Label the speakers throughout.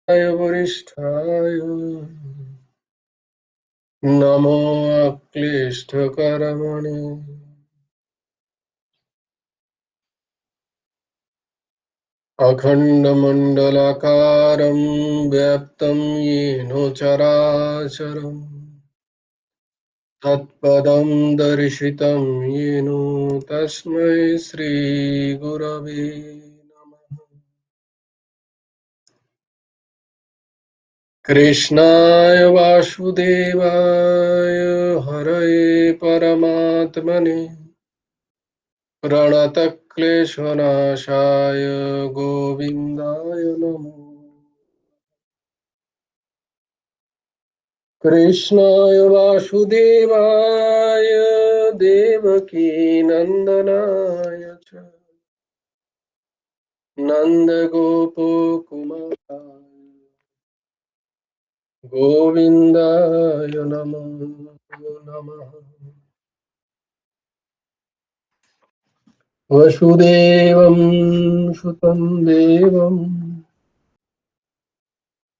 Speaker 1: वरिष्ठाय नमो अक्लिष्टकर्मणे अखण्डमण्डलाकारं व्याप्तं येन चराचरम् तत्पदं दर्शितं येन तस्मै श्रीगुरवे नमः। कृष्णाय वासुदेवाय हरये परमात्मने प्रणतक्लेशनाशाय गोविन्दाय नमो। कृष्णाय वासुदेवाय देवकीनन्दनाय च नन्दगोपकुमाराय गोविन्दाय नमो नमः। वसुदेवं सुतं देवं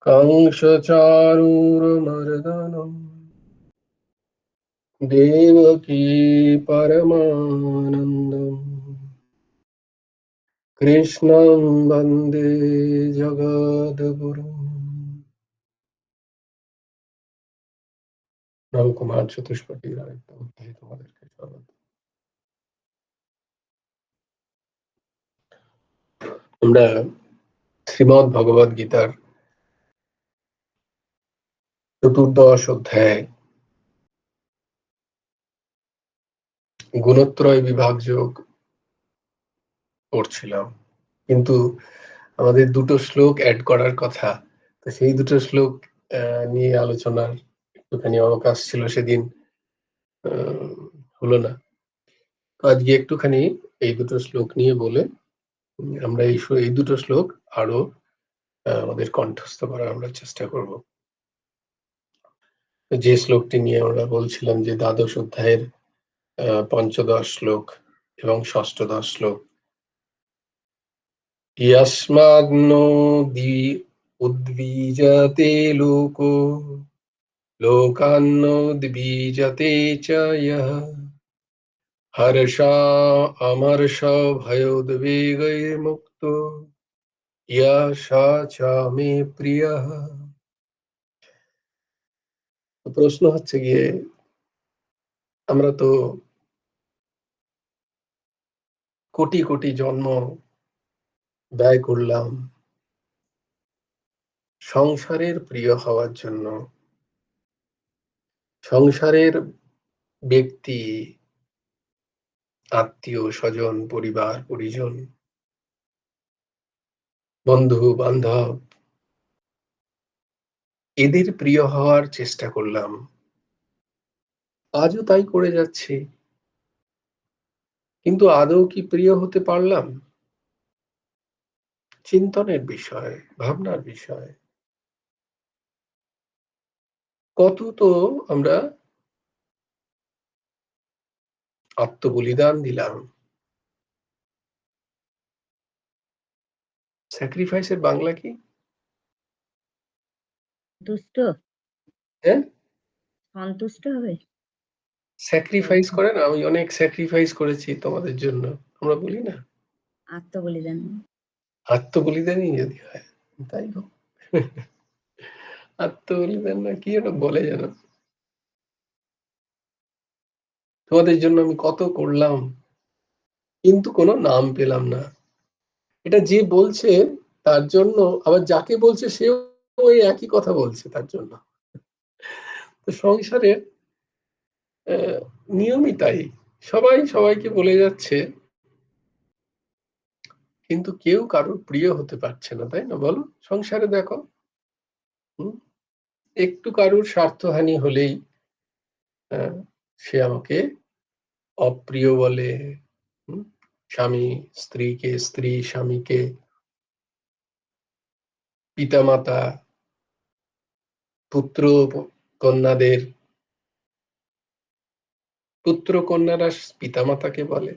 Speaker 1: कंसचारूरमर्दनं देवकी परमानन्दम् कृष्णं वन्दे जगद्गुरुम्। নবকুমার চতুষ্পদীর আরেকটা অধ্যায়ে তোমাদেরকে স্বাগত। আমরা শ্রীমদ্ ভগবদ গীতার চতুর্দশ অধ্যায় গুণত্রয় বিভাগ যোগ পড়ছিলাম, কিন্তু আমাদের দুটো শ্লোক অ্যাড করার কথা, তো সেই দুটো শ্লোক নিয়ে আলোচনার একটুখানি অবকাশ ছিল, সেদিন হলো না। তো আজকে একটুখানি এই দুটো শ্লোক নিয়ে বলে আমরা এই দুটো শ্লোক আরো আমাদের কণ্ঠস্থ করার আমরা চেষ্টা করব। যে শ্লোকটি নিয়ে আমরা বলছিলাম যে দ্বাদশ অধ্যায়ের পঞ্চদশ শ্লোক এবং ষষ্ঠদশ শ্লোক, यस्मान्नो उद्बीजते लोको लोकान्नोद्बीजते च यः हर्षा अमर्ष भयोद्वेगैर्मुक्तो यः स च मे प्रियः। প্রশ্ন হচ্ছে গিয়ে, আমরা তো কোটি কোটি জন্ম ব্যয় করলাম সংসারের প্রিয় হওয়ার জন্য, সংসারের ব্যক্তি, আত্মীয় স্বজন, পরিবার পরিজন, বন্ধু বান্ধব, এদের প্রিয় হওয়ার চেষ্টা করলাম, আজও তাই করে যাচ্ছি, কিন্তু আদৌ কি প্রিয় হতে পারলাম? চিন্তনের বিষয়, ভাবনার বিষয়। কত তো আমরা আত্মবলিদান দিলাম। স্যাক্রিফাইসের বাংলা কি?
Speaker 2: সন্তুষ্ট।
Speaker 1: হ্যাঁ,
Speaker 2: সন্তুষ্ট হবে।
Speaker 1: স্যাক্রিফাইস করে না, আমি অনেক স্যাক্রিফাইস করেছি তোমাদের জন্য, আমরা বলি না?
Speaker 2: আত্মবলিদান।
Speaker 1: আত্মবলিদানই যদি হয় তাই হোক। আত্মবলিদান না কি ওটা বলে যেন, তোমাদের জন্য আমি কত করলাম কিন্তু কোনো নাম পেলাম না। এটা যে বলছে তার জন্য, আবার যাকে বলছে সেও ওই একই কথা বলছে তার জন্য। তো সংসারের নিয়মই তাই, সবাই সবাইকে বলে যাচ্ছে কিন্তু কেউ কারোর প্রিয় হতে পারছে না, তাই না? বলো, সংসারে দেখো, একটু কারোর স্বার্থহানি হলেই সে আমাকে অপ্রিয় বলে। স্বামী স্ত্রীকে, স্ত্রী স্বামীকে, পিতামাতা পুত্র কন্যাদের, পুত্র কন্যারা পিতামাতাকে বলে,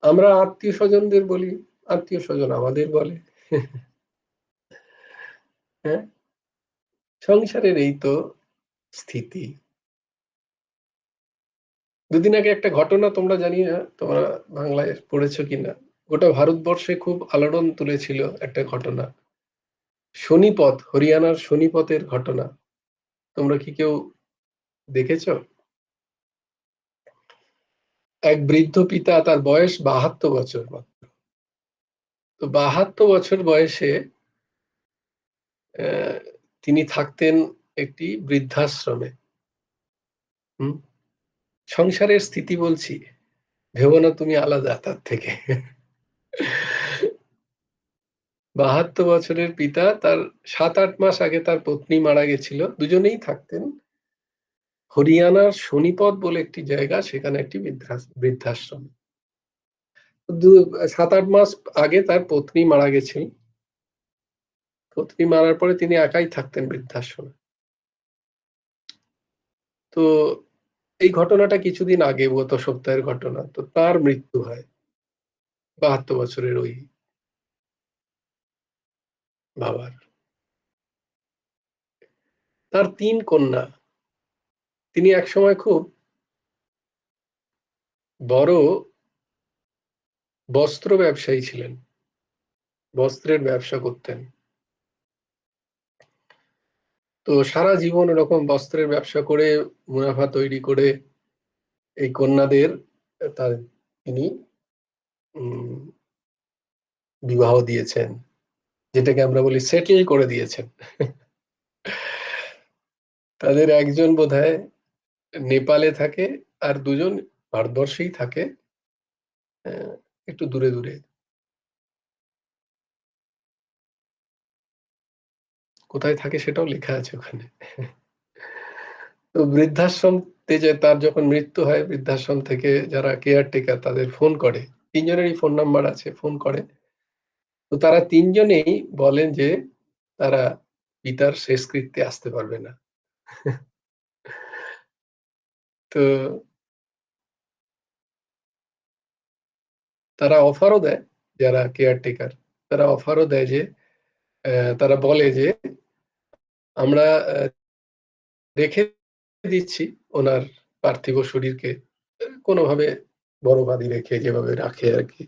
Speaker 1: আমরা আত্মীয় স্বজনদের বলি, আত্মীয় স্বজন আমাদের বলে। হ্যাঁ? সংসারের এই তো স্থিতি। দুদিন আগে একটা ঘটনা তোমরা জানি না তোমরা বাংলায় পড়েছো কিনা। গোটা ভারতবর্ষে খুব আলোড়ন তুলেছিল একটা ঘটনা। সোনিপত, হরিয়ানার সোনিপতের ঘটনা। তোমরা কি কেউ দেখেছো? এক বৃদ্ধ পিতা, তার বয়স ৭২ বছর মাত্র। তো ৭২ বছর বয়সে তিনি থাকতেন একটি বৃদ্ধাশ্রমে। হুম? সংসারের স্থিতি বলছি, ভেবো না তুমি আলাদা তার থেকে। ৭২ বছরের পিতা, তার ৭-৮ মাস আগে তার পত্নী মারা গেছিল। দুজনেই থাকতেন হরিয়ানার সোনিপত বলে একটি জায়গা, সেখানে একটি বৃদ্ধাশ্রম। ৭-৮ মাস আগে তার পত্নী মারা গেছেন। পত্নী মারার পরে তিনি একাই থাকতেন বৃদ্ধাশ্রমে। তো এই ঘটনাটা কিছুদিন আগে, গত সপ্তাহের ঘটনা। তো তার মৃত্যু হয় ৭২ বছরের ওই বাবার। তার ৩ কন্যা। তিনি একসময় খুব বড় বস্ত্র ব্যবসায়ী ছিলেন। বস্ত্রের ব্যবসা করতেন। তো সারা জীবন এরকম বস্ত্রের ব্যবসা করে মুনাফা তৈরি করে এই কন্যাদের তার তিনি বিবাহ দিয়েছেন, যেটাকে আমরা বলি সেটেল করে দিয়েছেন। তাদের একজন বোধহয় নেপালে থাকে, আর দুজন ভারতবর্ষেই থাকে, একটু দূরে দূরে। কোথায় থাকে সেটাও লেখা আছে ওখানে। তো বৃদ্ধাশ্রমতে যে তার যখন মৃত্যু হয়, বৃদ্ধাশ্রম থেকে যারা কেয়ারটেকার তাদের ফোন করে, তিনজনেরই ফোন নাম্বার আছে, ফোন করে। তো তারা তিনজনেই বলেন যে তারা পিতার শেষকৃত্যে আসতে পারবে না। তো তারা অফারও দেয়, যারা কেয়ারটেকার তারা অফারও দেয় যে তারা বলে যে আমরা রেখে দিচ্ছি ওনার পার্থিব শরীরকে কোনোভাবে বড় বাড়ি রেখে, যেভাবে রাখে আর কি।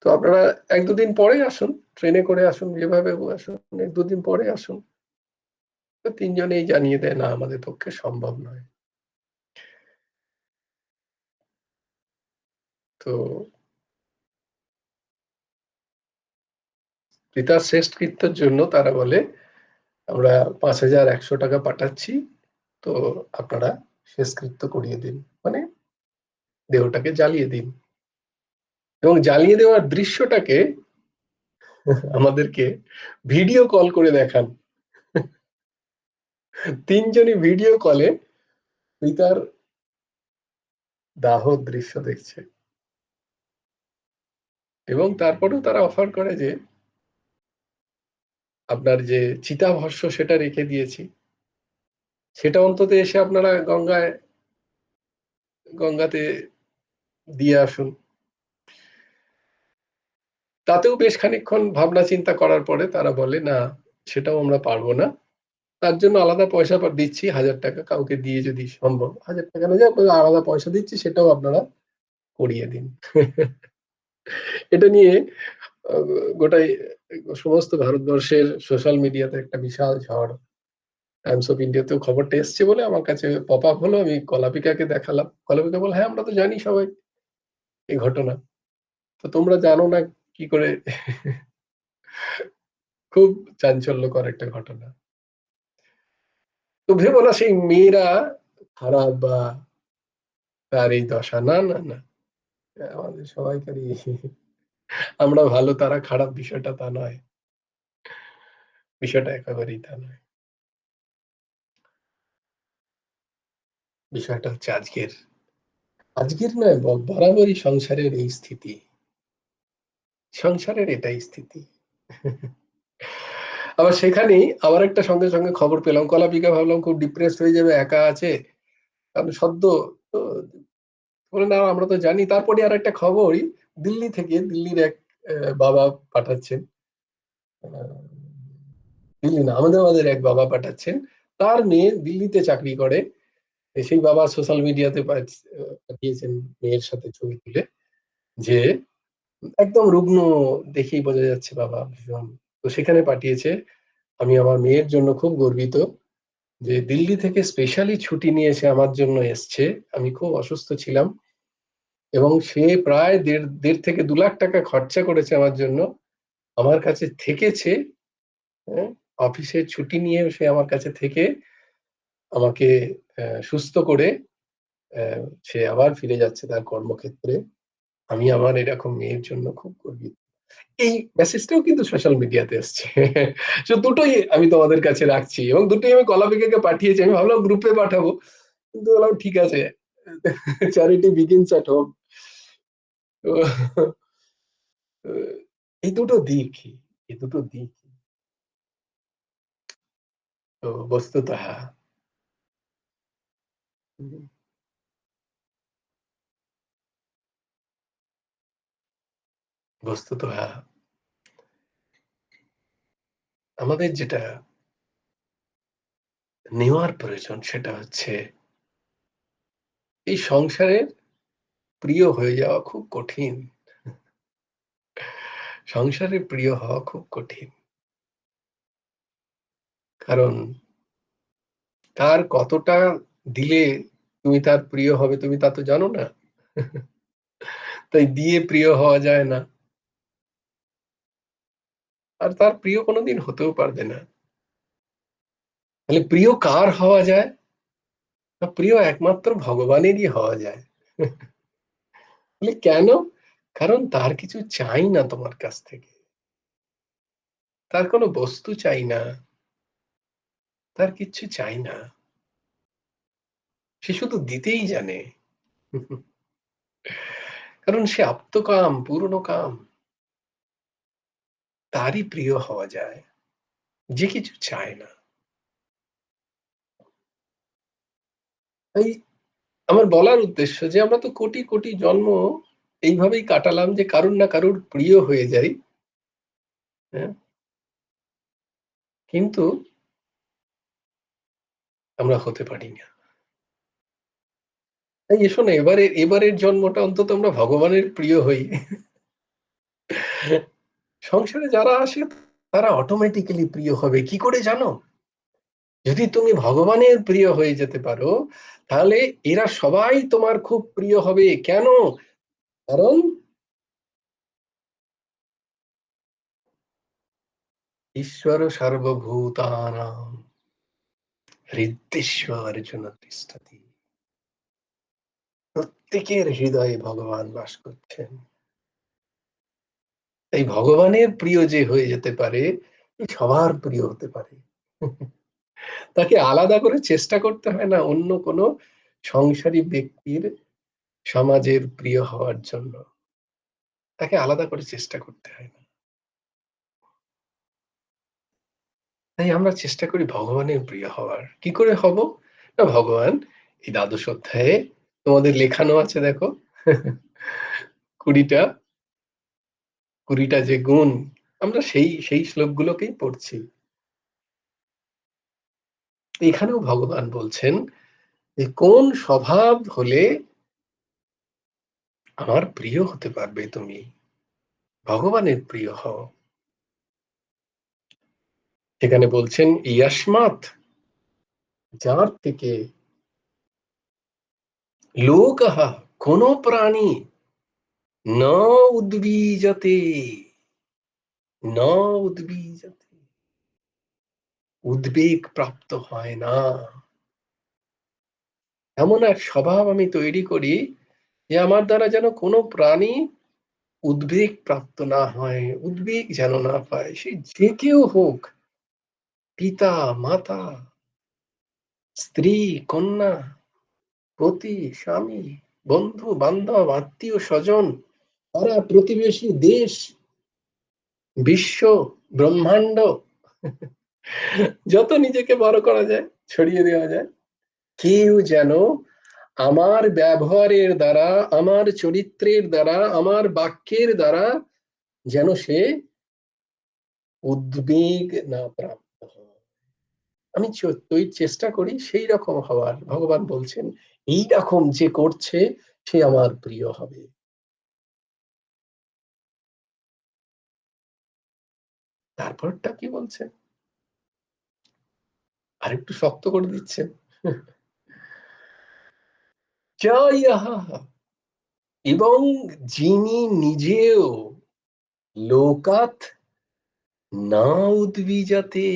Speaker 1: তো আপনারা ১-২ দিন পরে আসুন, ট্রেনে করে আসুন, যেভাবে আসুন, ১-২ দিন পরে আসুন। তো তিনজনেই জানিয়ে দেয়, না আমাদের পক্ষে সম্ভব নয়। তো পিতার শেষকৃত্যের জন্য তারা বলে আমরা ৫,১০০ টাকা পাঠাচ্ছি, তো আপনারা শেষকৃত্য করিয়ে দিন, মানে দেহটাকে জ্বালিয়ে দিন। এবং জ্বালিয়ে দেওয়ার দৃশ্যটাকে আমাদেরকে ভিডিও কল করে দেখান। তিনজনই ভিডিও কলে পিতার দাহ দৃশ্য দেখছে। এবং তারপরেও তারা অফার করে যে আপনার যে চিতাভস্ম সেটা রেখে দিয়েছি, সেটা অন্তত এসে আপনারা গঙ্গাতে দিয়ে আসুন। তাতেও বেশ খানিকক্ষণ ভাবনা চিন্তা করার পরে তারা বলে, না সেটাও আমরা পারবো না, তার জন্য আলাদা পয়সা দিচ্ছি ১,০০০ টাকা, কাউকে দিয়ে যদি সম্ভব, ১,০০০ টাকা না যায় আলাদা পয়সা দিচ্ছি, সেটাও আপনারা করিয়ে দিন। এটা নিয়ে গোটাই সমস্ত ভারতবর্ষের সোশ্যাল মিডিয়াতে একটা বিশাল ঝড়। টাইমস অফ ইন্ডিয়াতেও খবরটা এসছে বলে আমার কাছে পপ আপ হলো, আমি কলাপিকাকে দেখালাম। কলাপিকা বলল, হ্যাঁ আমরা তো জানি সবাই এই ঘটনা, তো তোমরা জানো না কি করে? খুব চাঞ্চল্যকর একটা ঘটনা। তো ভেবো না সেই মেয়েরা খারাপ বা তার এই দশা, না না না, আমাদের সবাইকারই আমরা ভালো তারা খারাপ, বিষয়টা তা নয়। বিষয়টা একেবারেই তা নয়। বিষয়টা হচ্ছে আজকের নয়, বরাবরই সংসারের এই স্থিতি। সংসারের এটাই স্থিতি। আবার সেখানেই আবার একটা সঙ্গে সঙ্গে খবর পেলাম, কলাপিকা ভাবলাম খুব ডিপ্রেসড হয়ে যাবে, একা আছে, কারণ সদ্য তো বলে, না আমরা তো জানি। তারপরে আর একটা খবরই দিল্লি থেকে, দিল্লির এক বাবা পাঠাচ্ছেন দিল্লি না, আমাদের এক বাবা পাঠাচ্ছেন, তার মেয়ে দিল্লিতে চাকরি করে। সেই বাবা সোশ্যাল মিডিয়াতে পাঠিয়েছেন মেয়ের সাথে ছবি তুলে, যে একদম রুগ্ন, দেখেই বোঝা যাচ্ছে বাবা ভীষণ। তো সেখানে পাঠিয়েছে। আমি আমার মেয়ের জন্য খুব গর্বিত যে দিল্লি থেকে স্পেশালি ছুটি নিয়ে সে আমার জন্য এসছে। আমি খুব অসুস্থ ছিলাম এবং সে প্রায় দেড় থেকে 2 লাখ টাকা খরচা করেছে আমার জন্য, আমার কাছে থেকেছে। হ্যাঁ, অফিসের ছুটি নিয়ে সে আমার কাছে থেকে আমাকে সুস্থ করে সে আবার ফিরে যাচ্ছে তার কর্মক্ষেত্রে। আমি আমার এরকম মেয়ের জন্য খুব গর্বিত। এই মেসেজটাও কিন্তু সোশ্যাল মিডিয়াতে এসছে। তো দুটোই আমি তোমাদের কাছে রাখছি এবং দুটোই আমি কলাবিকাকে পাঠিয়েছি। আমি ভাবলাম গ্রুপে পাঠাবো, কিন্তু বললাম ঠিক আছে, চ্যারিটি বিগিনস এট হোম। তো এই দুটো দিক, এই দুটো দিক তো বস্তুতঃ বস্তুতঃ আমাদের যেটা নেওয়ার প্রয়োজন সেটা হচ্ছে এই সংসারের প্রিয় হয়ে যাওয়া খুব কঠিন। সংসারে প্রিয় হওয়া খুব কঠিন, কারণ কার কতটা দিলে তুমি তার প্রিয় হবে তুমি তা তো জানো না। তাই দিয়ে প্রিয় হওয়া যায় না, আর তার প্রিয় কোনোদিন হতেও পারবে না। তাহলে প্রিয় কার হওয়া যায়? প্রিয় একমাত্র ভগবানেরই হওয়া যায়। বলে কেন? কারণ তার কিছু চাই না তোমার কাছ থেকে, তার কোনো বস্তু চাই না, তার কিচ্ছু চাই না, সে শুধু দিতেই জানে। কারণ সে আপ্তকাম, পূর্ণকাম, তারই প্রিয় হওয়া যায় যে কিছু চায় না। তাই আমার বলার উদ্দেশ্য যে আমরা তো কোটি কোটি জন্ম এইভাবেই কাটালাম যে কারুর না কারুর প্রিয় হয়ে যাই। হ্যাঁ, কিন্তু আমরা হতে পারি না। তাই এসো না, এবারের জন্মটা অন্তত আমরা ভগবানের প্রিয় হই। সংসারে যারা আসে তারা অটোমেটিক্যালি প্রিয় হবে কি করে জানো? যদি তুমি ভগবানের প্রিয় হয়ে যেতে পারো, তাহলে এরা সবাই তোমার খুব প্রিয় হবে। কেন? কারণ ঈশ্বর সর্বভূতানাং হৃদ্যেশ্বর অর্জুন তিষ্ঠতি। প্রত্যেকের হৃদয়ে ভগবান বাস করছেন। এই ভগবানের প্রিয় যে হয়ে যেতে পারে, সবার প্রিয় হতে পারে। তাকে আলাদা করে চেষ্টা করতে হয় না অন্য কোনো সংসারী ব্যক্তির, সমাজের প্রিয় হওয়ার জন্য। তাকে আলাদা করে চেষ্টা করতে হয় না। তাই আমরা চেষ্টা করি ভগবানের প্রিয় হওয়ার। কি করে হব? না, ভগবান এই দ্বাদশ অধ্যায়ে তোমাদের লেখানো আছে দেখো, 20টা 20টা যে গুণ, আমরা সেই শ্লোকগুলোকেই পড়ছি। এখানেও ভগবান বলছেন যে কোন স্বভাব হলে আমার প্রিয় হতে পারবে তুমি, ভগবানের প্রিয় হও। এখানে বলছেন ইয়াস্মাৎ, যার থেকে লোকঃ, কোন প্রাণী ন উদ্বীজতে, ন উদ্বীজতে, উদ্বেগ প্রাপ্ত হয় না। এমন এক স্বভাব আমি তৈরি করি যে আমার দ্বারা যেন কোনো প্রাণী উদ্বেগ প্রাপ্ত না হয়, উদ্বেগ যেন না পায়, সে যে কেউ হোক, পিতা, মাতা, স্ত্রী, কন্যা, পতি, স্বামী, বন্ধু বান্ধব, আত্মীয় স্বজন, পাড়া প্রতিবেশী, দেশ, বিশ্ব, ব্রহ্মাণ্ড, যত নিজেকে বড় করা যায়, ছড়িয়ে দেওয়া যায়, কেউ যেন আমার ব্যবহারের দ্বারা, আমার চরিত্রের দ্বারা, আমার বাক্যের দ্বারা যেন সে উদ্বেগ না প্রাপ্ত আমি চেষ্টা করি সেই রকম হওয়ার। ভগবান বলছেন এই রকম যে করছে সে আমার প্রিয় হবে। তারপরটা কি বলছেন? আরেকটু শক্ত করে দিচ্ছেন। চ ইহা এবং যিনি নিজেও লোকাৎ না উদ্বিজাতে,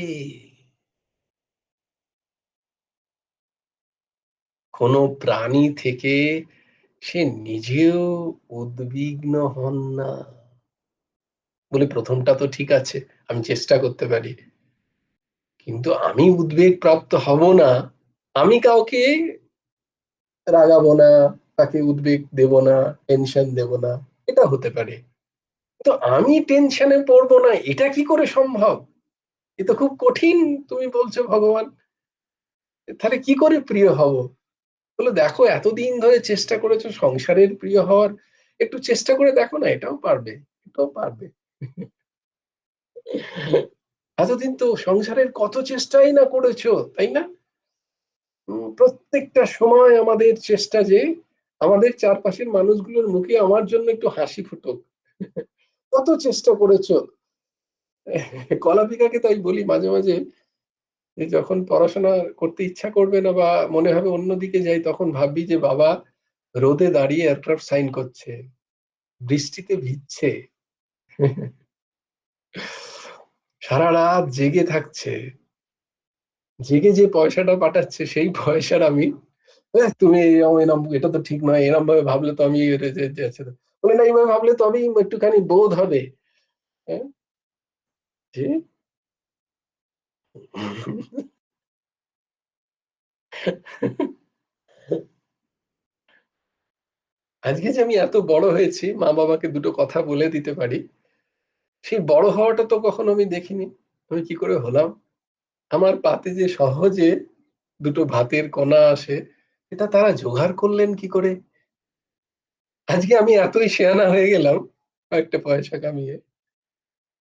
Speaker 1: কোনো প্রাণী থেকে সে নিজেও উদ্বিগ্ন হন না। বলে প্রথমটা তো ঠিক আছে, আমি চেষ্টা করতে পারি, কিন্তু আমি উদ্বেগ প্রাপ্ত হব না, আমি কাউকে রাগাবো না, তাকে উদ্বেগ দেব না, টেনশন দেব না, এটা হতে পারে। তো আমি টেনশনে পড়বো না, এটা কি করে সম্ভব? এ তো খুব কঠিন তুমি বলছো ভগবান। তাহলে কি করে প্রিয় হব? বলে দেখো এতদিন ধরে চেষ্টা করেছো সংসারের প্রিয় হওয়ার, একটু চেষ্টা করে দেখো না, এটাও পারবে, এটাও পারবে। এতদিন তো সংসারের কত চেষ্টাই না করেছো, তাই না? প্রত্যেকটা সময় আমাদের চেষ্টা যে আমাদের চারপাশের মানুষগুলোর মুখে আমার জন্য একটু হাসি ফুটুক। কত চেষ্টা করেছো। কলাপিকাকে তাই বলি মাঝে মাঝে, যে যখন পড়াশোনা করতে ইচ্ছা করবে না বা মনে হবে অন্যদিকে যাই, তখন ভাববি যে বাবা রোদে দাঁড়িয়ে এয়ারক্রাফট সাইন করছে, বৃষ্টিতে ভিজছে, সারা রাত জেগে থাকছে, জেগে যে পয়সাটা পাঠাচ্ছে সেই পয়সার আমি তুমি এরম এটা তো ঠিক নয়, এরম ভাবে ভাবলে তো আমি বলে না, এইভাবে ভাবলে তবেই একটুখানি বোধ হবে। হ্যাঁ, যে আজকে যে আমি এত বড় হয়েছি, মা বাবাকে দুটো কথা বলে দিতে পারি, সেই বড় হওয়াটা তো কখনো আমি দেখিনি। আমি কি করে হলাম? আমার পাতে যে সহজে দুটো ভাতের কণা আসে, এটা তারা জোগাড় করলেন কি করে? আজকে আমি এতই শেয়ানা হয়ে গেলাম কয়েকটা পয়সা কামিয়ে,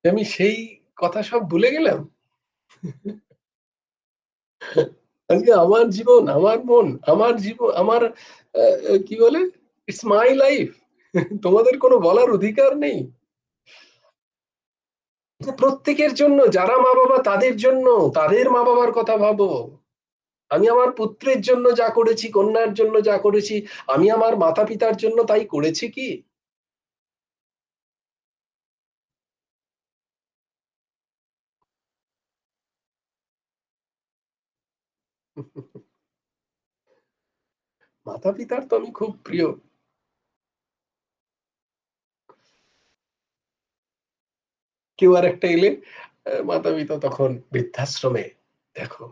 Speaker 1: যে আমি সেই কথা সব ভুলে গেলাম। আজকে আমার জীবন, আমার মন, আমার জীবন, আমার কি বলে, ইটস মাই লাইফ। তোমাদের কোনো বলার অধিকার নেই। প্রত্যেকের জন্য, যারা মা বাবা তাদের জন্য, তাদের মা বাবার কথা ভাবো। আমি আমার পুত্রের জন্য যা করেছি, কন্যার জন্য যা করেছি, আমি আমার মাতা পিতার জন্য তাই করেছি কি? মাতা পিতার তো আমি খুব প্রিয়। কেউ আর একটা এলে মাতা পিতা তখন বৃদ্ধাশ্রমে, দেখো।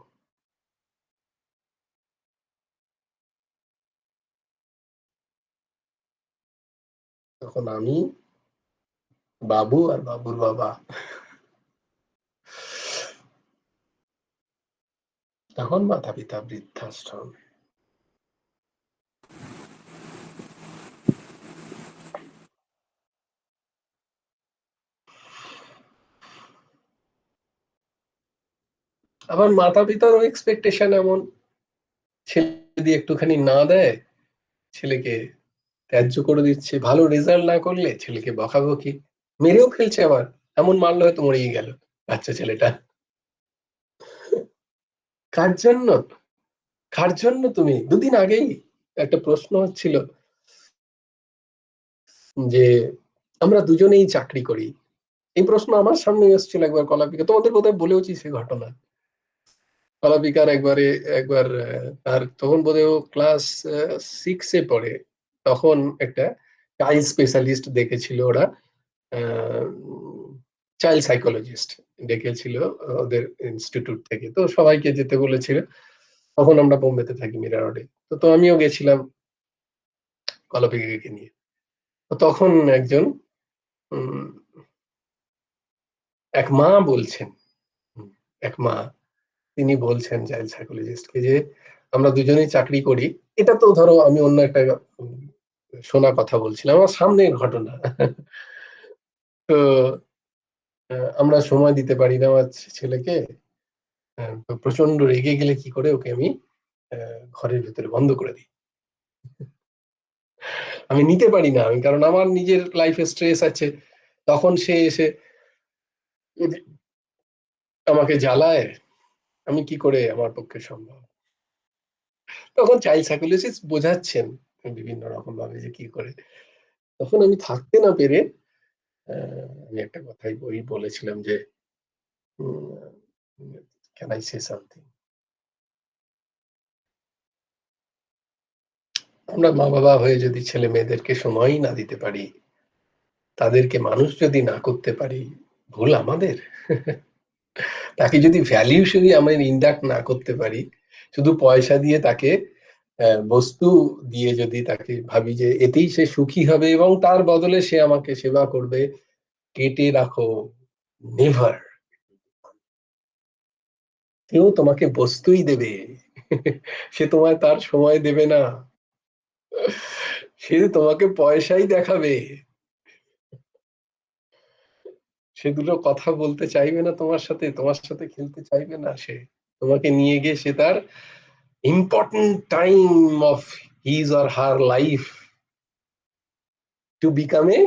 Speaker 1: তখন আমি, বাবু আর বাবুর বাবা, তখন মাতা পিতা বৃদ্ধাশ্রম। আবার মাতা পিতারও এক্সপেকটেশন এমন, ছেলে যদি একটুখানি না দেয়, ছেলেকে ত্যায্য করে দিচ্ছে, ভালো রেজাল্ট না করলে ছেলেকে বকাবকি, মেরেও ফেলছে আবার, এমন মারলে হয়তো মরেই গেল বাচ্চা ছেলেটা। কার জন্য? কার জন্য? তুমি দুদিন আগেই একটা প্রশ্ন হচ্ছিল যে আমরা দুজনেই চাকরি করি, এই প্রশ্ন আমার সামনে এসেছিল একবার কলাপিকা, তোমাদের বোধহয় বলেওছি সে ঘটনা। কলাপিকার একবারে একবার তার তখন বোধহয় ও ক্লাস 6-এ পড়ে, তখন একটা চাইল্ড স্পেশালিস্ট দেখেছিল ওরা, চাইল্ড সাইকোলজিস্ট ডেকেছিল ওদের ইনস্টিটিউট থেকে, তো সবাইকে যেতে বলেছিল। তখন আমরা বোম্বেতে থাকি, মিরা রোডে। তো আমিও গেছিলাম কলাপিকাকে নিয়ে। তো তখন একজন উম, এক মা বলছেন, হুম, এক মা, তিনি বলছেন চাইল্ড সাইকোলজিস্টকে যে আমরা দুজনেই চাকরি করি। এটা তো ধরো আমি অন্য একটা উম, শোনা কথা বলছিলাম, আমার সামনের ঘটনা। তো আমরা সময় দিতে পারি না আমার ছেলেকে, তো প্রচন্ড রেগে গেলে কি করে ওকে আমি ঘরের ভিতরে বন্ধ করে দিই। আমি নিতে পারি না, আমি কারণ আমার নিজের লাইফে স্ট্রেস আছে। তখন সে এসে যদি আমাকে জ্বালায়, আমি কি করে, আমার পক্ষে সম্ভব। তখন চাইল্ড সাইকোলজিস্ট বোঝাচ্ছেন বিভিন্ন রকম ভাবে যে কি করে। তখন আমি থাকতে না পেরে আমি একটা কথাই বলেছিলাম যে ক্যান আই সে সামথিং। আমরা মা বাবা হয়ে যদি ছেলে মেয়েদেরকে সময়ই না দিতে পারি, তাদেরকে মানুষ যদি না করতে পারি, ভুল আমাদের? তাকে যদি ভ্যালিউশনই আমরা ইন্ডাক্ট না করতে পারি, শুধু পয়সা দিয়ে তাকে বস্তু দিয়ে যদি তাকে ভাবি যে এতেই সে সুখী হবে এবং তার বদলে সে আমাকে সেবা করবে, কেটে রাখো, নেভার। কেউ তোমাকে বস্তুই দেবে, সে তোমায় তার সময় দেবে না, সে তোমাকে পয়সাই দেখাবে, সে দুটো কথা বলতে চাইবে না তোমার সাথে, তোমার সাথে খেলতে চাইবে না, সে তোমাকে নিয়ে গিয়ে সে তার important time of his or her life to become a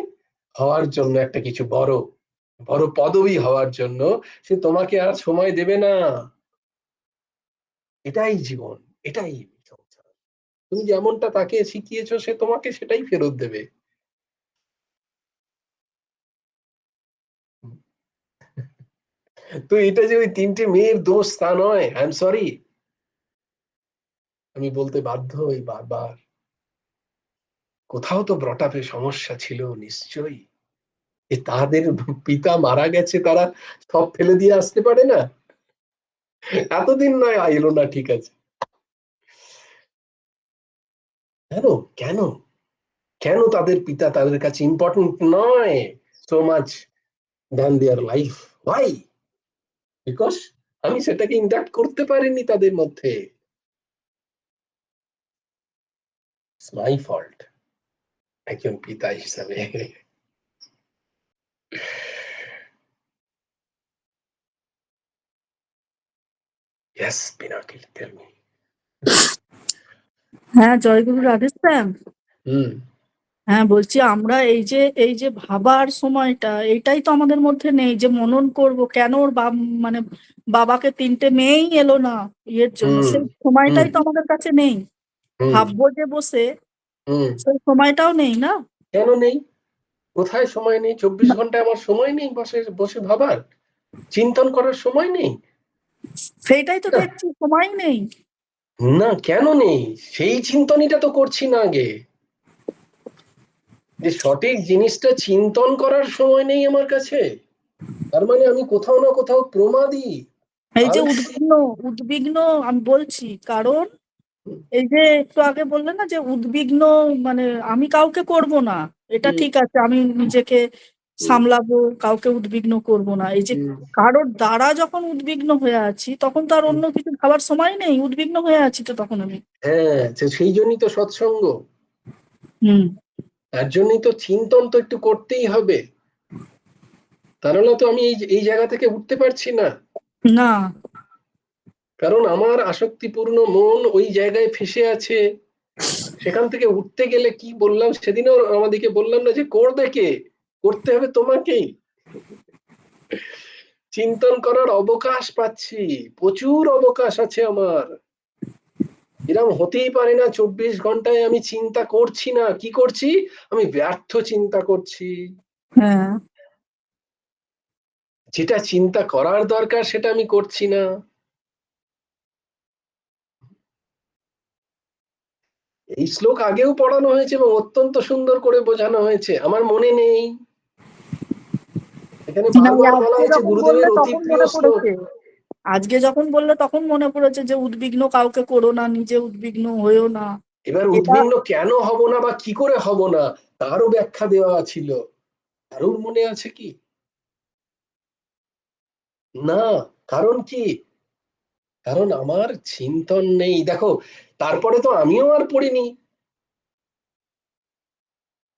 Speaker 1: হওয়ার জন্য, একটা কিছু বড় বড় পদবী হওয়ার জন্য সে তোমাকে আর সময় দেবে না। এটাই জীবন, এটাই সংসার। তুমি যেমনটা তাকে শিখিয়েছো সে তোমাকে সেটাই ফেরত দেবে। তো এটা যে ওই 3টে মেয়ের দোষ তা নয়, আই এম সরি। আমি বলতে বাধ্য হই বারবার, কোথাও তো ব্রট-আপে সমস্যা ছিল নিশ্চয়ই। তাদের পিতা মারা গেছে, তারা সব ফেলে দিয়ে আসতে পারে না? এতদিন নয় এলো না, ঠিক আছে, কেন কেন কেন তাদের পিতা তাদের কাছে ইম্পর্টেন্ট নয় so much than their life? Why? Because আমি সেটাকে ইন্ডাক্ট করতে পারিনি তাদের মধ্যে। ইটস মাই ফল্ট একজন পিতা হিসাবে। Yes Pinaki, tell me.
Speaker 3: হ্যাঁ, জয়গুরু রাধে শ্যাম।
Speaker 1: হুম
Speaker 3: হ্যাঁ, বলছি আমরা এই যে ভাবার সময়টা এইটাই তো আমাদের মধ্যে নেই, যে মনন করব কেন ওর মানে বাবাকে 3টে মেয়েই এলো না ইয়ের জন্য,
Speaker 1: হুম
Speaker 3: সেই
Speaker 1: হুম
Speaker 3: সময়টাই তো আমাদের কাছে নেই।
Speaker 1: হুম
Speaker 3: ভাববো যে বসে,
Speaker 1: হুম
Speaker 3: সেই সময়টাও নেই না।
Speaker 1: কেন নেই? কোথায় সময় নেই? 24 ঘন্টায় আমার সময় নেই বসে বসে ভাবার, চিন্তন করার সময় নেই?
Speaker 3: সেইটাই তো
Speaker 1: না
Speaker 3: দেখছি, সময় নেই।
Speaker 1: না, কেন নেই? সেই চিন্তনটা তো করছি না আগে, যে সঠিক জিনিসটা চিন্তন করার সময় নেই আমার কাছে। তার মানে আমি কোথাও না কোথাও প্রমাদী,
Speaker 3: এই যে
Speaker 1: আলসে।
Speaker 3: উদ্বিগ্ন উদ্বিগ্ন আমি বলছি, কারণ এই যে একটু আগে বললেন না যে উদ্বিগ্ন, মানে আমি কাউকে করব না, এটা
Speaker 1: হুম,
Speaker 3: ঠিক আছে, আমি নিজেকে
Speaker 1: হুম,
Speaker 3: সামলাবো, কাউকে উদ্বিগ্ন করব না। এই যে
Speaker 1: হুম,
Speaker 3: কারোর দ্বারা যখন উদ্বিগ্ন হয়ে আছি, তখন তো আর
Speaker 1: হুম।
Speaker 3: অন্য কিছু ভাবার সময় নেই, উদ্বিগ্ন হয়ে আছি তো তখন আমি।
Speaker 1: হ্যাঁ, সেই জন্যই তো সৎসঙ্গ,
Speaker 3: হুম।
Speaker 1: তার জন্যই তো চিন্তন তো একটু করতেই হবে, তা নাহলে তো আমি এই জায়গা থেকে উঠতে পারছি না।
Speaker 3: না।
Speaker 1: কারণ আমার আসক্তিপূর্ণ মন ওই জায়গায় ফেসে আছে। সেখান থেকে উঠতে গেলে, কি বললাম সেদিনও আমাদেরকে, বললাম না যে করবে কে? করতে হবে তোমাকেই। চিন্তন করার অবকাশ পাচ্ছি, প্রচুর অবকাশ আছে আমার। এরকম হতেই পারে না 24 ঘন্টায় আমি চিন্তা করছি না। কি করছি? আমি ব্যর্থ চিন্তা করছি।
Speaker 3: হ্যাঁ।
Speaker 1: যেটা চিন্তা করার দরকার সেটা আমি করছি না। এই শ্লোক আগেও পড়ানো হয়েছে এবং অত্যন্ত সুন্দর করে বোঝানো হয়েছে, আমার মনে নেই। এখানে
Speaker 3: না, এই
Speaker 1: বারবার বলা
Speaker 3: আজকে
Speaker 1: হয়েছে,
Speaker 3: যখন বললে
Speaker 1: গুরুদেবের অতি
Speaker 3: তখন
Speaker 1: প্রিয়
Speaker 3: মনে
Speaker 1: শ্লোক।
Speaker 3: পড়েছে, আজকে যখন বললে তখন মনে পড়েছে যে উদ্বিগ্ন কাউকে করো না, নিজে উদ্বিগ্ন হয়েও না।
Speaker 1: এবার
Speaker 3: এটা
Speaker 1: উদ্বিগ্ন কেন হব না বা কি করে হব না, তারও ব্যাখ্যা দেওয়া ছিল। কারোর মনে আছে কি? না। কারণ কি? কারণ আমার চিন্তন নেই। দেখো, তারপরে তো আমিও আর পড়িনি।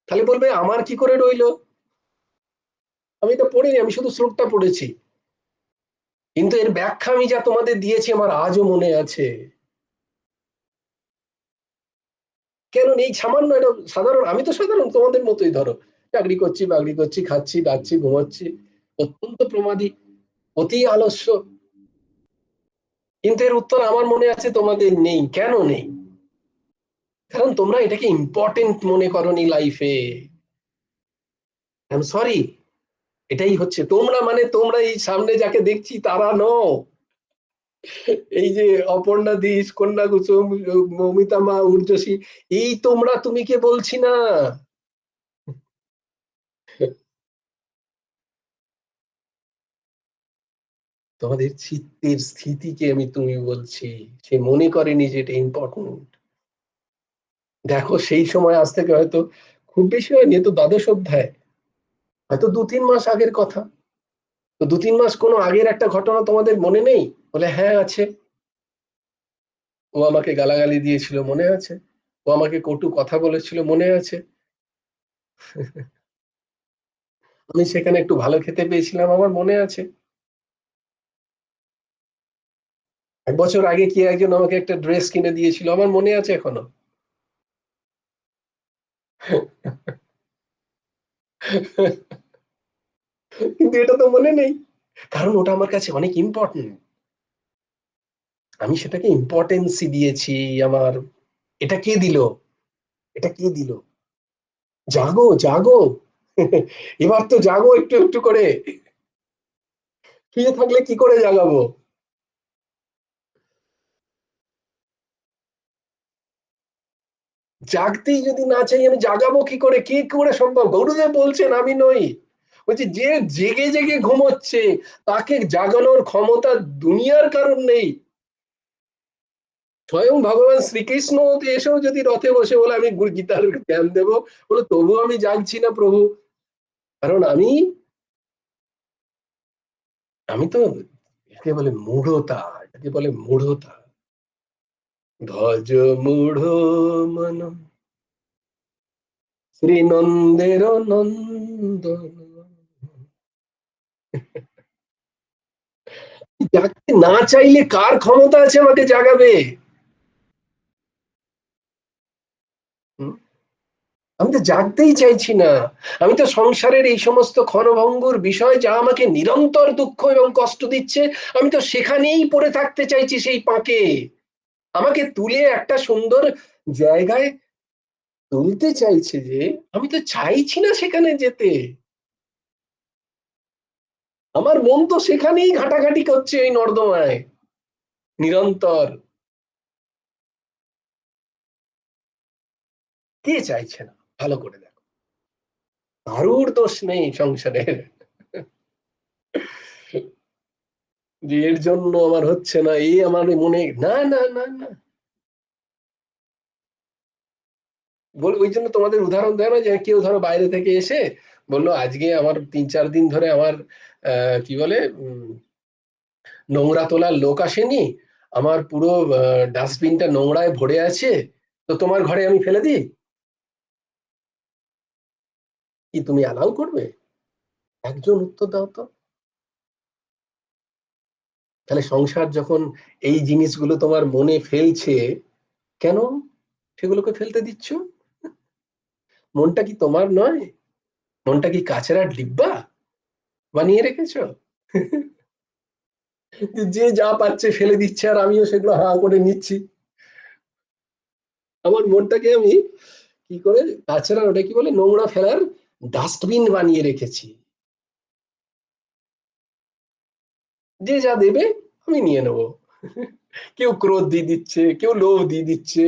Speaker 1: তাহলে বলবে আমার কি করে রইলো? আমি তো পড়িনি, আমি শুধু শ্লোকটা পড়েছি। কিন্তু এর ব্যাখ্যা আমি যা তোমাদের দিয়েছি আমার আজও মনে আছে। কেন এই সামান্য এটা সাধারণ, আমি তো সাধারণ তোমাদের মতোই, ধরো চাকরি করছি বাকরি করছি, খাচ্ছি দাচ্ছি ঘুমাচ্ছি, অত্যন্ত প্রমাদী, অতি আলস্য, কিন্তু এর উত্তর আমার মনে আছে, তোমাদের নেই। কেন নেই? কারণ তোমরা এটাকে ইম্পর্টেন্ট মনে করনি লাইফে। আই এম সরি, এটাই হচ্ছে তোমরা, মানে তোমরা এই সামনে যাকে দেখছি তারা নও। এই যে অপর্ণা দিস, কন্যা কুসুম, মৌমিতা মা, ঊর্জশী, এই তোমরা, তুমি কে বলছি না। তোমাদের চিত্তের স্থিতিকে আমি তুমি বলছি, সে মনে করেনি যে এটা ইম্পর্টেন্ট। দেখো সেই সময় আজ থেকে হয়তো খুব বেশি হয়নি, তো দ্বাদশ অধ্যায়, হয়তো 2-3 মাস আগের কথা। তো 2-3 মাস কোনো আগের একটা ঘটনা তোমাদের মনে নেই? বলে হ্যাঁ আছে। ও আমাকে গালাগালি দিয়েছিল মনে আছে, ও আমাকে কটু কথা বলেছিল মনে আছে, আমি সেখানে একটু ভালো খেতে পেয়েছিলাম আমার মনে আছে। 1 বছর আগে কি একজন আমাকে একটা ড্রেস কিনে দিয়েছিল আমার মনে আছে এখনো। কিন্তু এটা তো মনে নেই, কারণ ওটা আমার কাছে অনেক ইম্পর্টেন্ট, আমি সেটাকে ইম্পর্টেন্সই দিয়েছি। আমার এটা কে দিল, এটা কে দিল? জাগো জাগো, এবার তো জাগো একটু একটু করে, শুয়ে থাকলে কি করে জাগাবো? জাগতেই যদি না চাই আমি জাগাবো কি করে, কি করে সম্ভব? গুরুদেব বলছেন আমি নই, বলছি যে জেগে জেগে ঘুমোচ্ছে তাকে জাগানোর ক্ষমতা দুনিয়ার কারণ নেই। স্বয়ং ভগবান শ্রীকৃষ্ণ এসেও যদি রথে বসে বলে আমি গীতার জ্ঞান দেবো, বলে তবু আমি জাগছি না প্রভু, কারণ আমি আমি তো, একে বলে মূঢ়তা, এটাকে বলে মূঢ়তা। ভজ মূঢ় মন শ্রীনন্দের নন্দন, জাগতে না চাইলে কার ক্ষমতা আছে আমাকে জাগাবে? হুম? আমি তো জাগতেই চাইছি না, আমি তো সংসারের এই সমস্ত ক্ষণভঙ্গুর বিষয় যা আমাকে নিরন্তর দুঃখ এবং কষ্ট দিচ্ছে, আমি তো সেখানেই পড়ে থাকতে চাইছি, সেই পাঁকে। আমাকে তুলে একটা সুন্দর জায়গায় তুলতে চাইছে যে, আমি তো চাইছি না সেখানে যেতে। আমার মন তো সেখানেই ঘাটাঘাটি করছে, এই নর্দমায় নিরন্তর। কে চাইছে না? ভালো করে দেখো, কারুর দোষ নেই সংসারের, যে এর জন্য আমার হচ্ছে না, এই আমার মনে, না না না না। ওই জন্য তোমাদের উদাহরণ দেয় না, যে কেউ ধরো বাইরে থেকে এসে বললো আজকে আমার 3-4 দিন ধরে আমার কি বলে নোংরা তোলার লোক আসেনি, আমার পুরো ডাস্টবিনটা নোংরায় ভরে আছে, তো তোমার ঘরে আমি ফেলে দিই, কি তুমি অ্যালাউ করবে? একজন উত্তর দাও তো। তাহলে সংসার যখন এই জিনিসগুলো তোমার মনে ফেলছে, কেন সেগুলোকে ফেলতে দিচ্ছ? মনটা কি তোমার নয়? মনটা কি কাচের ডিব্বা বানিয়ে রেখেছো? যে যা পাচ্ছে ফেলে দিচ্ছে আর আমিও সেগুলো হা করে নিচ্ছি। আমার মনটাকে আমি কি করে কাচের, ওটা কি বলে, নোংরা ফেলার ডাস্টবিন বানিয়ে রেখেছি। যে যা দেবে আমি নিয়ে নেব। কেউ ক্রোধ দিয়ে দিচ্ছে, কেউ লোভ দিয়ে দিচ্ছে,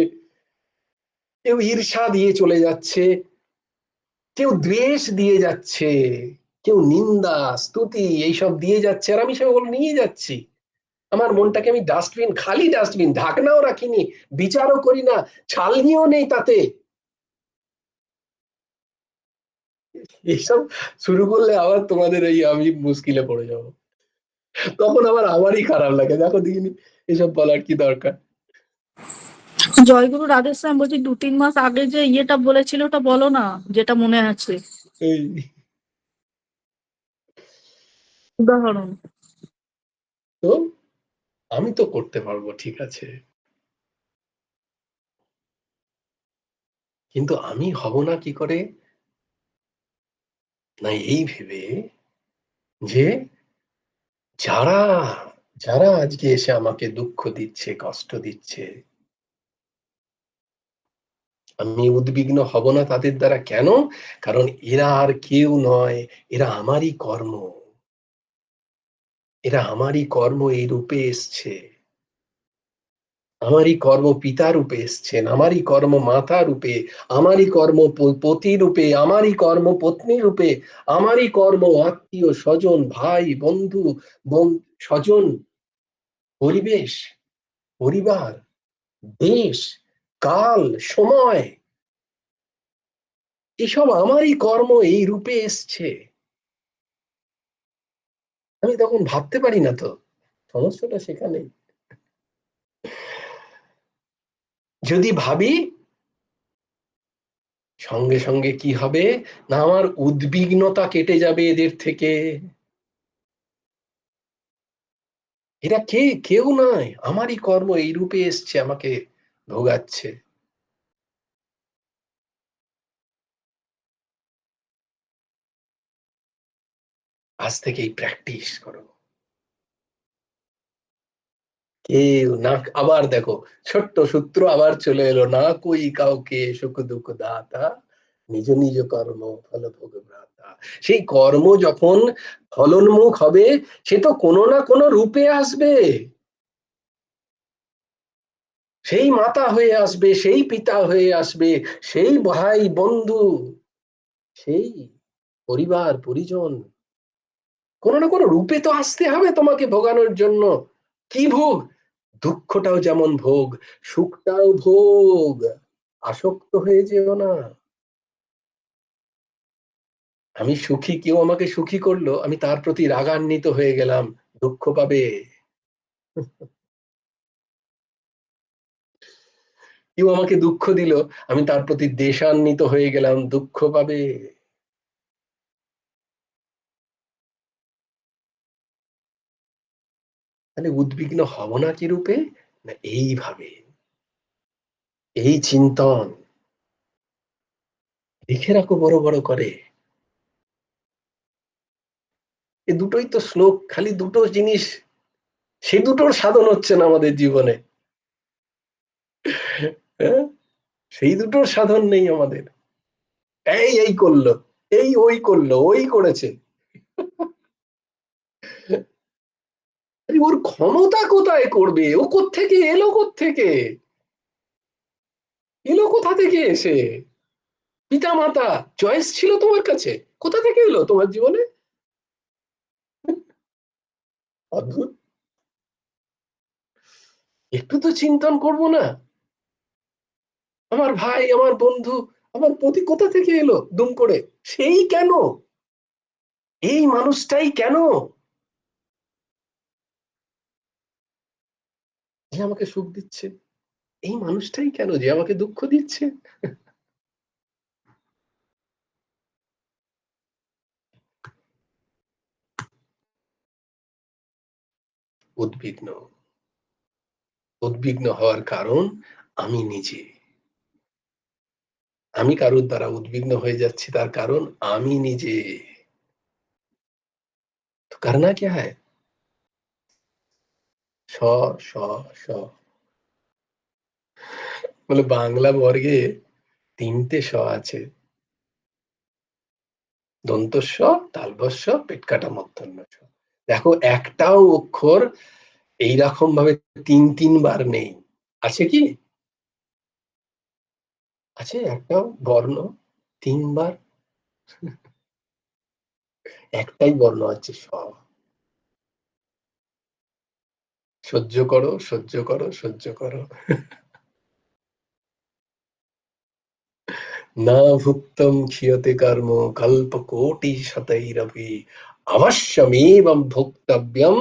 Speaker 1: কেউ ঈর্ষা দিয়ে চলে যাচ্ছে, কেউ দ্বেষ দিয়ে যাচ্ছে, কেউ নিন্দা স্তুতি এইসব দিয়ে যাচ্ছে, আর আমি সেগুলো নিয়ে যাচ্ছি। আমার মনটাকে আমি ডাস্টবিন, খালি ডাস্টবিন, ঢাকনাও রাখিনি, বিচারও করি না, ছালনিও নেই তাতে। এইসব শুরু করলে আবার তোমাদের এই আমি মুশকিলে পড়ে যাব, তখন আবার আমারই খারাপ লাগে, দেখো দেখিনি এসব বলার কি দরকার।
Speaker 3: জয়গুরু রাধেশ্যাম, বলছি 2-3 মাস আগে যে ইয়েটা বলেছিল ওটা বলো না, যেটা মনে আছে,
Speaker 1: এই
Speaker 3: উদাহরণ।
Speaker 1: তো আমি তো করতে পারবো, ঠিক আছে, কিন্তু আমি হব না কি করে? না এই ভেবে যে যারা যারা আজকে এসে আমাকে দুঃখ দিচ্ছে, কষ্ট দিচ্ছে, আমি উদ্বিগ্ন হব না তাদের দ্বারা। কেন? কারণ এরা আর কেউ নয়, এরা আমারই কর্ম। এরা আমারই কর্ম এই রূপে এসছে। আমারই কর্ম পিতা রূপে এসছেন, আমারই কর্ম মাতা রূপে, আমারই কর্ম পতি রূপে, আমারই কর্ম পত্নী রূপে, আমারই কর্ম আত্মীয় স্বজন, ভাই বন্ধু, স্বজন, পরিবেশ, পরিবার, দেশ, কাল, সময়, এসব আমারই কর্ম এই রূপে এসছে। আমি তখন ভাবতে পারি না তো, সমস্যাটা সেখানে। যদি ভাবি, সঙ্গে সঙ্গে কি হবে? না আমার উদ্বিগ্নতা কেটে যাবে এদের থেকে। এরা কেউ নয়, আমারই কর্ম এই রূপে এসছে আমাকে ভোগাচ্ছে। আজ থেকেই প্র্যাকটিস করো। কেউ না, আবার দেখো ছোট্ট সূত্র আবার চলে এলো, না কই কাউকে সুখ দুঃখ দাতা, নিজ নিজ কর্ম ফল ভোগ ভ্রাতা। সেই কর্ম যখন ফলন্মুখ হবে, সে তো কোনো না কোনো রূপে আসবে। সেই মাতা হয়ে আসবে, সেই পিতা হয়ে আসবে, সেই ভাই বন্ধু, সেই পরিবার পরিজন, কোনো না কোনো রূপে তো আসতে হবে তোমাকে ভোগানোর জন্য। কি ভোগ? দুঃখটাও যেমন ভোগ, সুখটাও ভোগ। আসক্ত হয়ে যেও না। আমি সুখী, কেউ আমাকে সুখী করলো, আমি তার প্রতি রাগান্বিত হয়ে গেলাম, দুঃখ পাবে। কেউ আমাকে দুঃখ দিল, আমি তার প্রতি দেশান্বিত হয়ে গেলাম, দুঃখ পাবে। তাহলে উদ্বিগ্ন হব না কি রূপে? না এইভাবে, এই চিন্তন লিখে রাখো বড় বড় করে। এই দুটোই তো শ্লোক, খালি দুটো জিনিস, সে দুটোর সাধন হচ্ছে না আমাদের জীবনে। হ্যাঁ? সেই দুটোর সাধন নেই আমাদের। এই করলো, এই ওই করলো, ওই করেছে। ওর ক্ষমতা কোথায় করবে? ও কোত্থেকে এলো? কোত্থেকে এলো? কোথা থেকে এসে? পিতা মাতা চয়েস ছিল তোমার কাছে? কোথা থেকে এলো তোমার জীবনে? অদ্ভুত। একটু তো চিন্তন করবো না? আমার ভাই, আমার বন্ধু, আমার পতি কোথা থেকে এলো দুম করে? সেই কেন? এই মানুষটাই কেন যে আমাকে সুখ দিচ্ছে? এই মানুষটাই কেন যে আমাকে দুঃখ দিচ্ছে? উদ্বিগ্ন, উদ্বিগ্ন হওয়ার কারণ আমি নিজে। আমি কারোর দ্বারা উদ্বিগ্ন হয়ে যাচ্ছি, তার কারণ আমি নিজে। তো करना क्या है? স স স বলে বাংলা বর্গে ৩টে স আছে। দন্ত স, তালব্য স, পেট কাটা মূর্ধন্য ষ। দেখো একটাও অক্ষর এইরকম ভাবে ৩ বার নেই। আছে কি? আছে একটাও বর্ণ ৩ বার? একটাই বর্ণ আছে, স। সহ্য করো, সহ্য করো, সহ্য করো। না ভুক্তম ক্ষীয়তে কর্ম কল্পকোটি শতৈরপি অবশ্যমেবং ভোক্তব্যম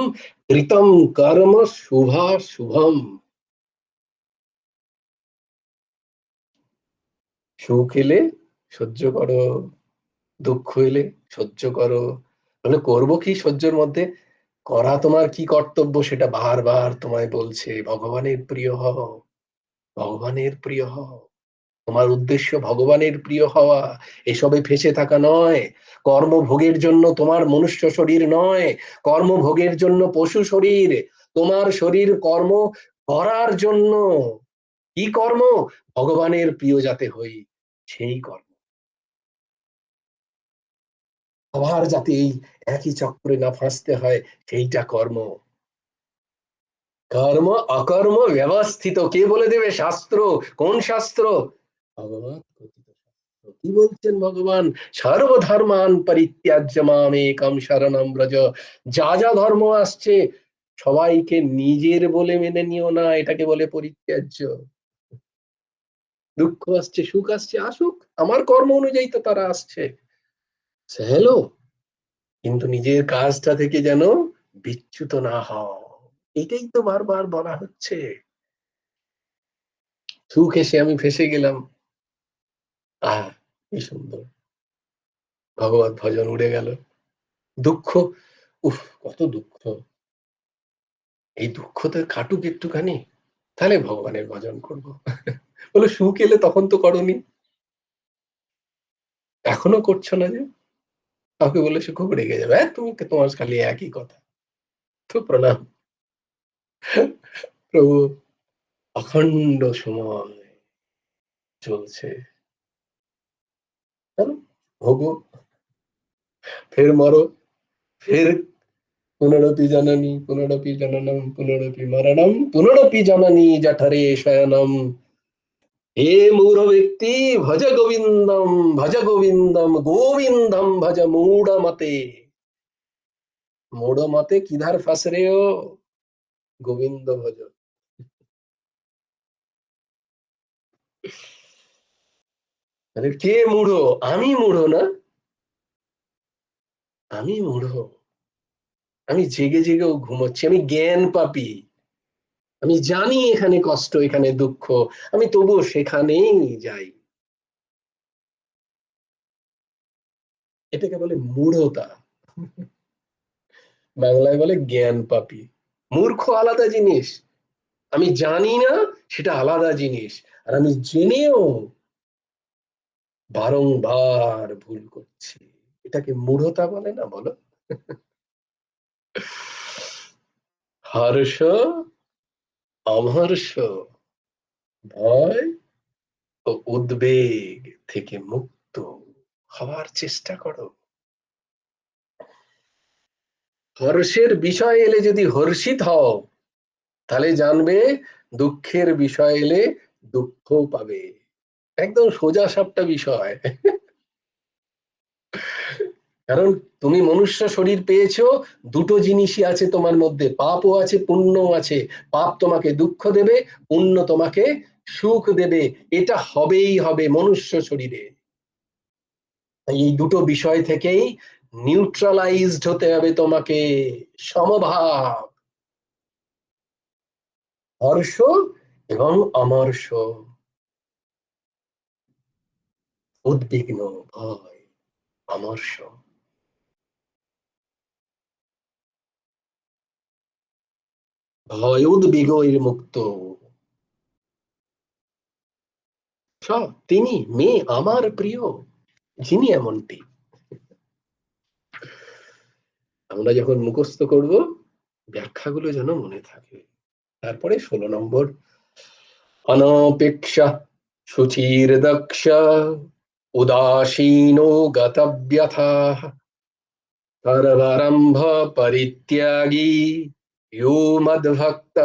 Speaker 1: কৃতম কর্ম শুভাশুভম। সুখ এলে সহ্য করো, দুঃখ এলে সহ্য করো। তাহলে করবো কি সহ্যের মধ্যে? করা তোমার কি কর্তব্য সেটা বারবার তোমায় বলছে, ভগবানের প্রিয় হও, ভগবানের প্রিয় হও। তোমার উদ্দেশ্য ভগবানের প্রিয় হওয়া, এসবে ফেঁসে থাকা নয়। কর্মভোগের জন্য তোমার মনুষ্য শরীর নয়, কর্মভোগের জন্য পশু শরীর। তোমার শরীর কর্ম করার জন্য। কি কর্ম? ভগবানের প্রিয় যাতে হই, সেই কর্ম। আবার যাতে এই একই চক্রে না ফাঁসতে হয়, সেইটা কর্ম। কর্ম অকর্ম ব্যবস্থিত কে বলে দেবে? শাস্ত্র। কোন শাস্ত্র? ভগবৎ কথিত শাস্ত্র। কি বলছেন ভগবান? সর্বধর্মান পরিত্যাজ্য মামেকম শরণম ব্রজ। যা যা ধর্ম আসছে সবাইকে নিজের বলে মেনে নিও না, এটাকে বলে পরিত্যাজ্য। দুঃখ আসছে, সুখ আসছে, আসুক, আমার কর্ম অনুযায়ী তো তারা আসছে। হ্যালো, কিন্তু নিজের কাজটা থেকে যেন বিচ্যুত না হও, এটাই তো বারবার বলা হচ্ছে। সুখ এসে আমি ফেসে গেলাম, আহ কি সুন্দর, ভগবত ভজন উড়ে গেল। দুঃখ, উফ কত দুঃখ, এই দুঃখ তো কাটুক একটুখানি, তাহলে ভগবানের ভজন করব। বলে সুখ এলে তখন তো করনি, এখনো করছো না যে? কাউকে বলে সে খুব রেগে যাবে, তুমি তোমার খালি একই কথা। তো প্রণাম প্রভু, অখণ্ড সময় চলছে, ভোগো, ফের মরো, ফের পুনরপি জননী পুনরপি জননম পুনরপি মরণম পুনরপি জননী জঠরে শয়নম। হে মূঢ় ব্যক্তি, ভজ গোবিন্দম, ভজ গোবিন্দম, গোবিন্দম ভজ মূঢ় মতে। মূঢ় মতে কিধার ফাঁস রে ও? গোবিন্দ ভজ। আরে কে মূঢ়? আমি মূঢ় না, আমি মূঢ়। আমি জেগে জেগেও ঘুমোচ্ছি, আমি জ্ঞান পাপী। আমি জানি এখানে কষ্ট, এখানে দুঃখ, আমি তবুও সেখানেই যাই। এটাকে বলে মূঢ়তা, বাংলায় বলে জ্ঞান পাপী। মূর্খ আলাদা জিনিস, আমি জানি না সেটা আলাদা জিনিস, আর আমি জেনেও বারংবার ভুল করছি, এটাকে মূঢ়তা বলে না? বলো। হর্ষ অমর্ষ, ভয় ও উদ্বেগ থেকে মুক্ত হওয়ার চেষ্টা করো। হর্ষের বিষয় এলে যদি হর্ষিত হও, তাহলে জানবে দুঃখের বিষয় এলে দুঃখ পাবে। একদম সোজা সাপটা বিষয়। কারণ তুমি মনুষ্য শরীর পেয়েছো, দুটো জিনিসই আছে তোমার মধ্যে, পাপও আছে পুণ্যও আছে। পাপ তোমাকে দুঃখ দেবে, পুণ্য তোমাকে সুখ দেবে, এটা হবেই হবে মনুষ্য শরীরে। তাই এই দুটো বিষয় থেকেই নিউট্রালাইজড হতে হবে তোমাকে, সমভাব, হর্ষ এবং অমর্ষ, উদ্বিগ্ন, ভয়, অমর্ষ। ভয় উদ্বিগ্ন মুক্ত সব তিনি, মেয়ে আমার প্রিয়, যিনি এমনটি। আমরা যখন মুখস্থ করব, ব্যাখ্যাগুলো যেন মনে থাকে। তারপরে 16 নম্বর, অনপেক্ষা শুচির দক্ষ উদাসীনো গতব্যথা সর্বারম্ভ পরিত্যাগী यो मद्भक्त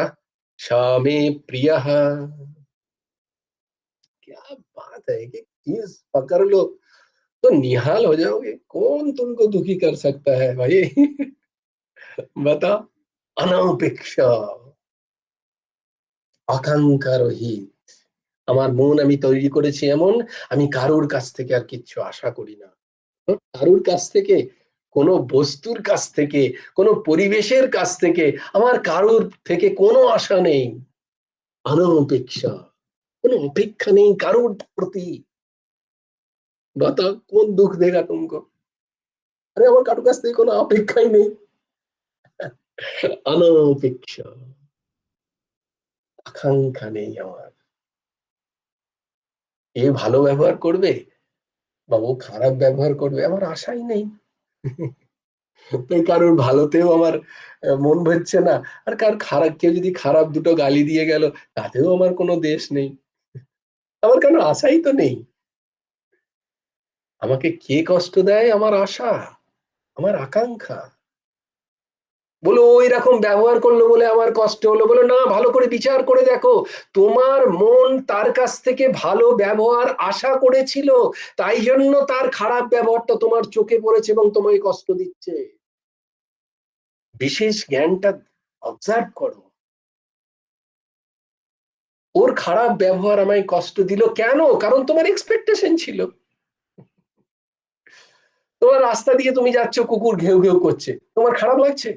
Speaker 1: स मे प्रियः। क्या बात है कि चीज पकड़ लो तो निहाल हो जाओगे, कौन तुमको दुखी कर सकता है भाई। बता, अनपेक्षा, আকাঙ্ক্ষা রহিত। আমার মন আমি তৈরি করেছি এমন, আমি কারোর কাছ থেকে আর কিচ্ছু আশা করি না। কারোর কাছ থেকে, কোনো বস্তুর কাছ থেকে, কোনো পরিবেশের কাছ থেকে আমার কারোর থেকে কোনো আশা নেই। অনপেক্ষা, কোনো অপেক্ষা নেই কারোর প্রতি। बताओ कौन दुख देगा तुमको? अरे আমার কারোর কাছ থেকে কোনো অপেক্ষাই নেই। অনপেক্ষ, আকাঙ্ক্ষা নেই আমার। এ ভালো ব্যবহার করবে বা ও খারাপ ব্যবহার করবে, আমার আশাই নেই। তাই কারোর ভালোতেও আমার মন ভরছে না, আর কার খারাপ, কেউ যদি খারাপ দুটো গালি দিয়ে গেল তাতেও আমার কোনো দেশ নেই। আমার কেন আশাই তো নেই। আমাকে কে কষ্ট দেয়? আমার আশা, আমার আকাঙ্ক্ষা। বলো ওই রকম ব্যবহার করলো বলে আমার কষ্ট হলো, বলো না, ভালো করে বিচার করে দেখো, তোমার মন তার কাছ থেকে ভালো ব্যবহার আশা করেছিল, তাই জন্য তার খারাপ ব্যবহারটা তোমার চোখে পড়েছে এবং তোমায় কষ্ট দিচ্ছে। বিশেষ জ্ঞানটা অবজার্ভ করো। ওর খারাপ ব্যবহার আমায় কষ্ট দিল কেন? কারণ তোমার এক্সপেকটেশন ছিল। তোমার রাস্তা দিয়ে তুমি যাচ্ছ, কুকুর ঘেউ ঘেউ করছে, তোমার খারাপ লাগছে?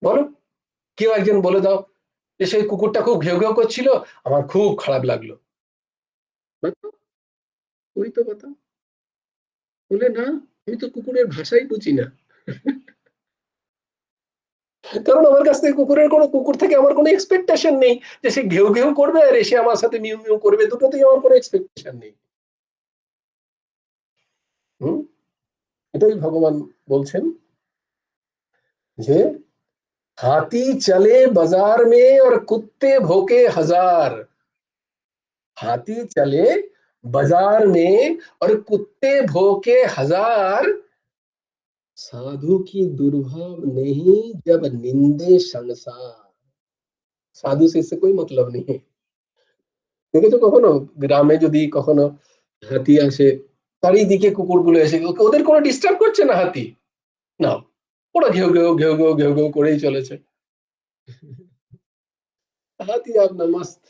Speaker 1: বলো, কেউ একজন বলে দাও যে সেই কুকুরটা খুব ঘেউ ঘেউ করছিল, আমার খুব খারাপ লাগলো। ওই তো কথা। বলে না, আমি তো কুকুরের ভাষাই বুঝি না। কারণ আমার কাছ থেকে কুকুর থেকে আমার কোনো এক্সপেকটেশন নেই যে সে ঘেউ ঘেউ করবে আর এসে আমার সাথে মিউ মিউ করবে, দুটোতেই আমার কোনো এক্সপেকটেশন নেই। হুম, এটাই ভগবান বলছেন যে हाथी चले बाजार में और कुत्ते भौंके हजार। हाथी चले बाजार में और कुत्ते भौंके हजार, साधु की दुर्भाव नहीं जब निंदे संसार। साधु से इससे कोई मतलब नहीं है। দেখেছো কখনো গ্রামে যদি কখনো হাতি আসে, চারিদিকে কুকুরগুলো এসে ওদের কোনো ডিস্টার্ব করছে না হাতি? না, ওরা ঘেউ ঘেউ ঘেউ ঘেউ ঘেউ ঘেউ করেই চলেছে। हाथी अपना मस्त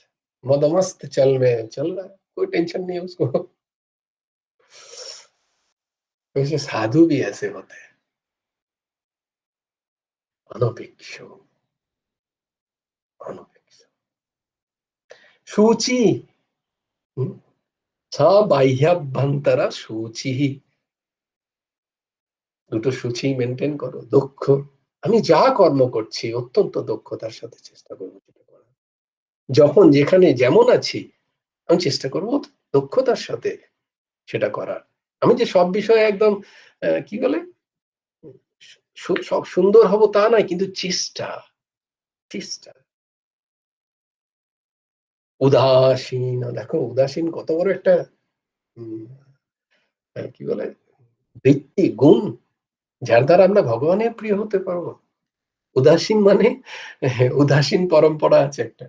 Speaker 1: मदमस्त चल में चल रहा है, कोई टेंशन नहीं है उसको। वैसे साधु भी ऐसे होते हैं, अनपेक्ष, अनपेक्ष सूची। स बाह्याभ्यंतर सूची, দুটো সূচি মেনটেন করো। দক্ষ, আমি যা কর্ম করছি অত্যন্ত দক্ষতার সাথে চেষ্টা করবো সেটা করার। যখন যেখানে যেমন আছি আমি চেষ্টা করব দক্ষতার সাথে সেটা করার। আমি যে সব বিষয়ে একদম কি বলে সব সুন্দর হব তা নয়, কিন্তু চেষ্টা, চেষ্টা। উদাসীন, দেখো উদাসীন কত বড় একটা কি বলে বৃত্তি, গুণ, যার দ্বারা আমরা ভগবানের প্রিয় হতে পারবো। উদাসীন মানে উদাসীন পরম্পরা আছে একটা।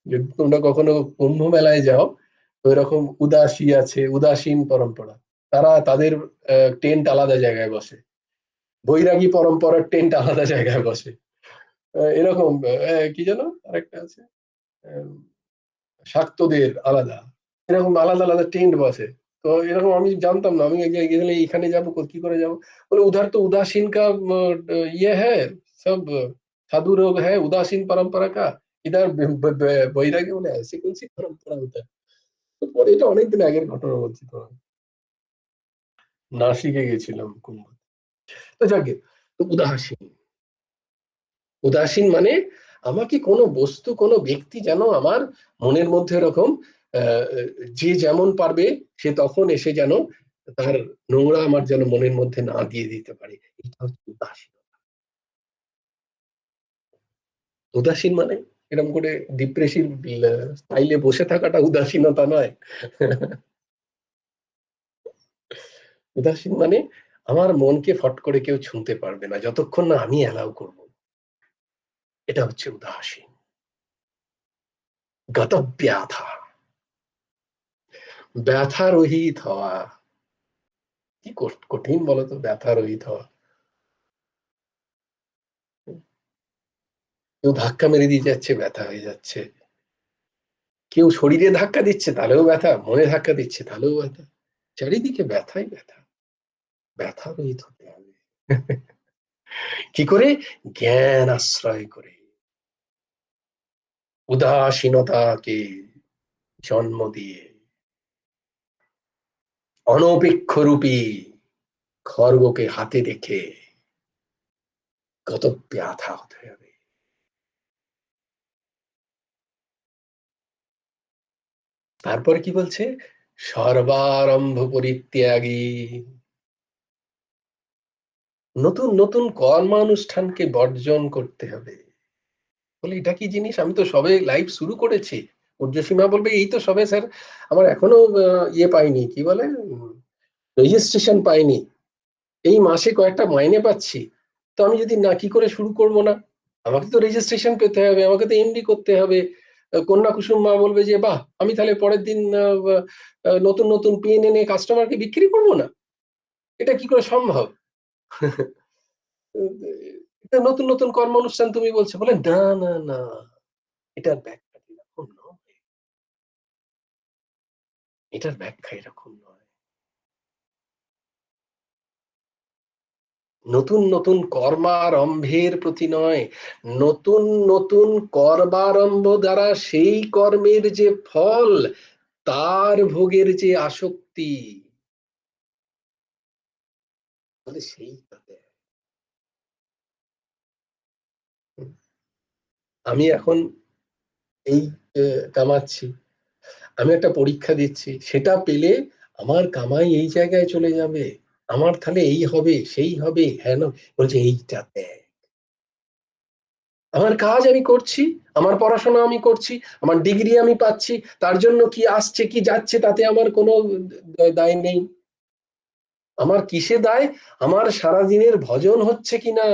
Speaker 1: যদি তোমরা কখনো কুম্ভ মেলায় যাও, ওই রকম উদাসী আছে, উদাসীন পরম্পরা। তারা তাদের টেন্ট আলাদা জায়গায় বসে, বৈরাগী পরম্পরার টেন্ট আলাদা জায়গায় বসে। এরকম কি যেন আরেকটা আছে, শাক্তদের আলাদা, এরকম আলাদা আলাদা টেন্ট বসে। তো এরকম আমি জানতাম না, আমি গেলে এখানে যাবো, কি করে যাবো? বলে उधर तो उदासीन का ये है, सब साधु लोग है, उदासीन परंपरा का, इधर বৈরাগী। বলে ऐसी कौन सी परंपरा होता है? তো পরে এটা অনেকদিন আগের ঘটনা বলছি তো, নাসিকে গেছিলাম কুম্ভ। তো যাকে, তো উদাসীন, উদাসীন মানে আমাকে কোনো বস্তু, কোনো ব্যক্তি যেন আমার মনের মধ্যে এরকম যে যেমন পারবে সে তখন এসে যেন তার নোংরা আমার যেন মনের মধ্যে না দিয়ে দিতে পারে, এটা হচ্ছে উদাসীন। উদাসীন মানে এরকম করে ডিপ্রেসিভ স্টাইলে বসে থাকাটা উদাসীনতা নয়। উদাসীন মানে আমার মনকে ফট করে কেউ ছুঁতে পারবে না যতক্ষণ না আমি অ্যালাউ করব, এটা হচ্ছে উদাসীন। গতব্যাথা, ব্যথা রহিত হওয়া। কি কঠিন বলতো ব্যথা রহিত হওয়া। কেউ ধাক্কা মেরে দিয়ে যাচ্ছে, ব্যথা হয়ে যাচ্ছে। কেউ শরীরে ধাক্কা দিচ্ছে, তাহলেও ব্যথা, মনে ধাক্কা দিচ্ছে তাহলেও ব্যথা, চারিদিকে ব্যথাই ব্যথা। ব্যথা রহিত হতে হবে। কি করে? জ্ঞান আশ্রয় করে, উদাসীনতাকে জন্ম দিয়ে, অনপেক্ষ রূপী খড়গকে হাতে রেখে কত ব্যথা হতে হবে। তারপরে কি বলছে? সর্বারম্ভ পরিত্যাগী। নতুন নতুন কর্মানুষ্ঠানকে বর্জন করতে হবে। বলে এটা কি জিনিস? আমি তো সবে লাইভ শুরু করেছি। ঊর্ধ্বসীমা বলবে এই তো সবে স্যার, আমার এখনো ইয়ে পাইনি, কি বলে, রেজিস্ট্রেশন পাইনি, এই মাসে কয়েকটা মাইনে পাচ্ছি, তো আমি যদি না, কি করে শুরু করব না? আমাকে তো রেজিস্ট্রেশন পেতে হবে, আমাকে তো এমডি করতে হবে। কন্যা কুসুম মা বলবে যে বাহ, আমি তাহলে পরের দিন নতুন নতুন পেন এনে কাস্টমারকে বিক্রি করব না? এটা কি করে সম্ভব? এটা নতুন নতুন কর্মানুষ্ঠান তুমি বলছো। বলে না না না, এটার ব্যাখ্যা এরকম নয়, এটার ব্যাখ্যা এরকম নয়। নতুন নতুন কর্মারম্ভের প্রতি নয়, নতুন নতুন কর্মারম্ভ দ্বারা সেই কর্মের যে ফল, তার ভোগের যে আসক্তি, বলে সেইটাতে। আমি এখন এই কামাচ্ছি, আমি একটা পরীক্ষা দিচ্ছি, সেটা পেলে আমার কামাই এই জায়গায় চলে যাবে, আমার তাহলে এই হবে সেই হবে, হ্যাঁ না, বলছে এইটা দেখ, আমার কাজ আমি করছি, আমার পড়াশোনা আমি করছি, আমার ডিগ্রি আমি পাচ্ছি, তার জন্য কি আসছে কি যাচ্ছে তাতে আমার কোনো দায় নেই। আমার কিসে দায়? আমার সারাদিনের ভজন হচ্ছে কিনা,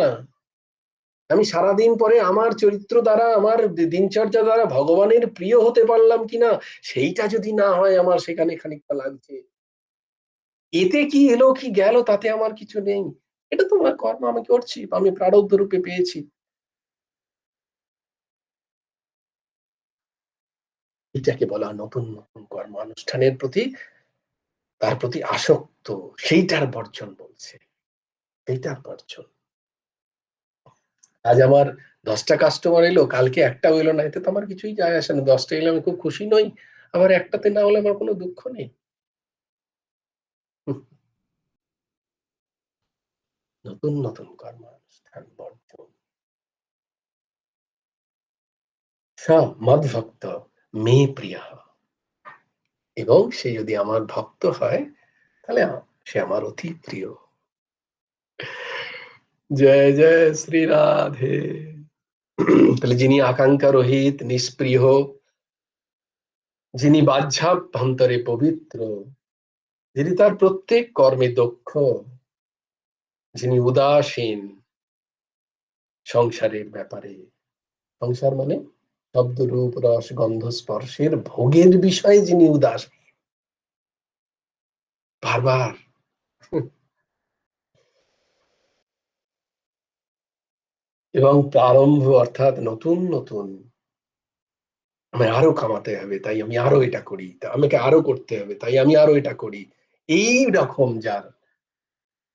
Speaker 1: আমি সারাদিন পরে আমার চরিত্র দ্বারা, আমার দিনচর্যা দ্বারা ভগবানের প্রিয় হতে পারলাম কিনা, সেইটা যদি না হয় আমার সেখানে খানিকটা লাগছে। এতে কি এলো কি গেল তাতে আমার কিছু নেই, এটা তো আমার কর্ম, আমি করছি, আমি প্রারব্ধ রূপে পেয়েছি। এটাকে বলা নতুন নতুন কর্মানুষ্ঠানের প্রতি, তার প্রতি আসক্ত, সেইটার বর্জন বলছে, সেইটার বর্জন। আজ আমার 10টা কাস্টমার এলো, কালকে একটাও এলো না, এতে তো আমার কিছুই যায় আসে না। 10টা এলে আমি খুব খুশি নই, আবার একটাতে না হলে আমার কোনো দুঃখ নেই। নতুন নতুন কর্মানুষ্ঠান বর্জন। স মদ্ভক্ত মে প্রিয়, এবং সে যদি আমার ভক্ত হয় তাহলে সে আমার অতি প্রিয়। জয় জয় শ্রী রাধে। তাহলে যিনি আকাঙ্ক্ষা রহিত, নিষ্প্রিয়, যিনি বাহ্যাভ্যন্তরে পবিত্র, যিনি তার প্রত্যেক কর্মে দক্ষ, যিনি উদাসীন সংসারের ব্যাপারে, সংসার মানে শব্দ রূপ রস গন্ধ স্পর্শের ভোগের বিষয়ে যিনি উদাসীন, বারবার এবং প্রারম্ভ অর্থাৎ নতুন নতুন, আমি আরো কামাতে হবে তাই আমি আরো এটা করি, আমাকে আরো করতে হবে তাই আমি আরো এটা করি, এই রকম যার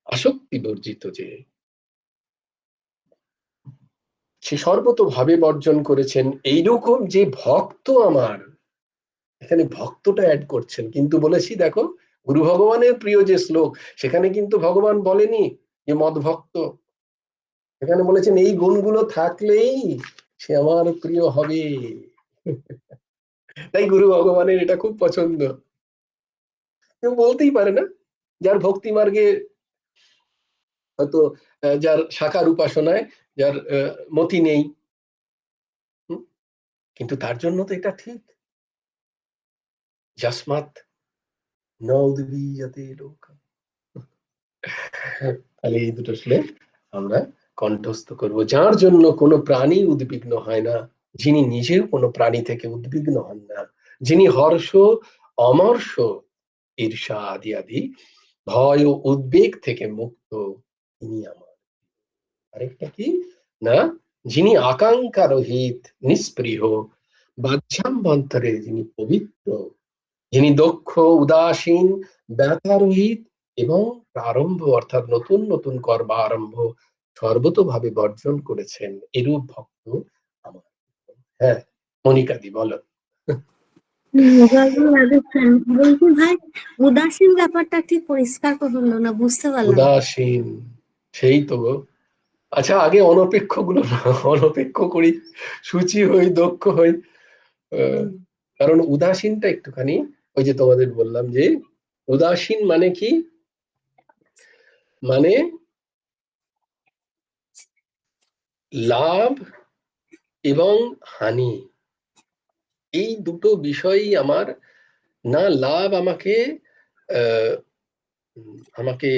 Speaker 1: আসক্তি বর্জিত, যে সে সর্বতোভাবে বর্জন করেছেন, এইরকম যে ভক্ত আমার, এখানে ভক্তটা অ্যাড করছেন। কিন্তু বলেছি দেখো, গুরু ভগবানের প্রিয় যে শ্লোক, সেখানে কিন্তু ভগবান বলেনি যে মদ ভক্ত, এখানে বলেছেন এই গুণগুলো থাকলেই সে আমার প্রিয় হবে। তাই গুরু ভগবানের এটা খুব পছন্দ। কেউ বলতেই পারে না, যার ভক্তি মার্গে হয়তো যার সাকার উপাসনায় যার মতি নেই, কিন্তু তার জন্য তো এটা ঠিক। যস্মাৎ ন উদ্বীজতে লোক। তাহলে এই দুটো শ্লোক আমরা কণ্ঠস্থ করব। যার জন্য কোনো প্রাণী উদ্বিগ্ন হয় না, যিনি নিজেও কোনো প্রাণী থেকে উদ্বিগ্ন হন না, যিনি হর্ষ অমর্ষ ঈর্ষা আদি আদি ভয় ও উদ্বেগ থেকে মুক্ত, তিনি আমার। আরেকটা কি না, যিনি আকাঙ্ক্ষা রহিত, নিষ্পৃহ, বাহ্যাভ্যন্তরে যিনি পবিত্র, যিনি দক্ষ, উদাসীন, ব্যথারহিত এবং প্রারম্ভ অর্থাৎ নতুন নতুন কর্মারম্ভ সর্বতোভাবে বর্জন করেছেন, এরূপ ভক্ত আমার। হ্যাঁ মনিকাদি বলো।
Speaker 4: বলছি ভাই, উদাসীন ব্যাপারটা ঠিক পরিষ্কার হলো না, বুঝতে পারলাম।
Speaker 1: উদাসীন, সেই তো আচ্ছা, আগে অনপেক্ষ গুলো অনপেক্ষ করি, সূচি হই, দক্ষ হই। কারণ উদাসীনটা একটুখানি, ওই যে তোমাদের বললাম যে উদাসীন মানে কি, মানে লাভ এবং হানি, এই দুটো বিষয়ই আমার, না লাভ আমাকে আমাকে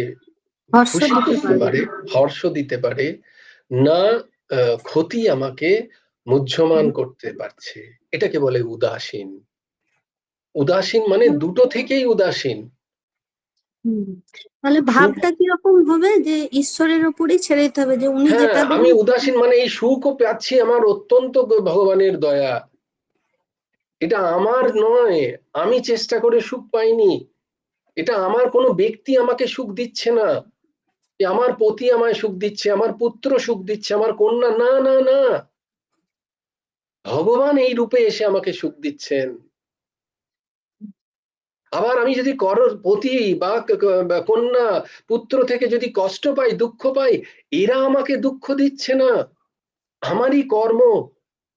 Speaker 4: হর্ষ
Speaker 1: খুশি
Speaker 4: দিতে
Speaker 1: করতে
Speaker 4: পারে।
Speaker 1: পারে, হর্ষ দিতে পারে, না ক্ষতি আমাকে মুহ্যমান করতে পারছে, এটাকে বলে উদাসীন। উদাসীন মানে দুটো থেকেই উদাসীন।
Speaker 4: তাহলে
Speaker 1: সুখ,
Speaker 4: ভাবটা কিরকম হবে, যে ঈশ্বরের উপরই ছেড়ে দিতে হবে, যে উনি
Speaker 1: হ্যাঁ
Speaker 4: যেটা
Speaker 1: আমি
Speaker 4: দেবেন।
Speaker 1: উদাসীন মানে এই সুখও পাচ্ছি আমার অত্যন্ত ভগবানের দয়া, এটা আমার নয়, আমি চেষ্টা করে সুখ পাইনি, এটা আমার কোনো ব্যক্তি আমাকে সুখ দিচ্ছে না, আমার পতি আমায় সুখ দিচ্ছে, আমার পুত্র সুখ দিচ্ছে, আমার কন্যা, না না না, ভগবান এই রূপে এসে আমাকে সুখ দিচ্ছেন। আবার আমি যদি পতি বা কন্যা পুত্র থেকে যদি কষ্ট পাই, দুঃখ পাই, এরা আমাকে দুঃখ দিচ্ছে না, আমারই কর্ম,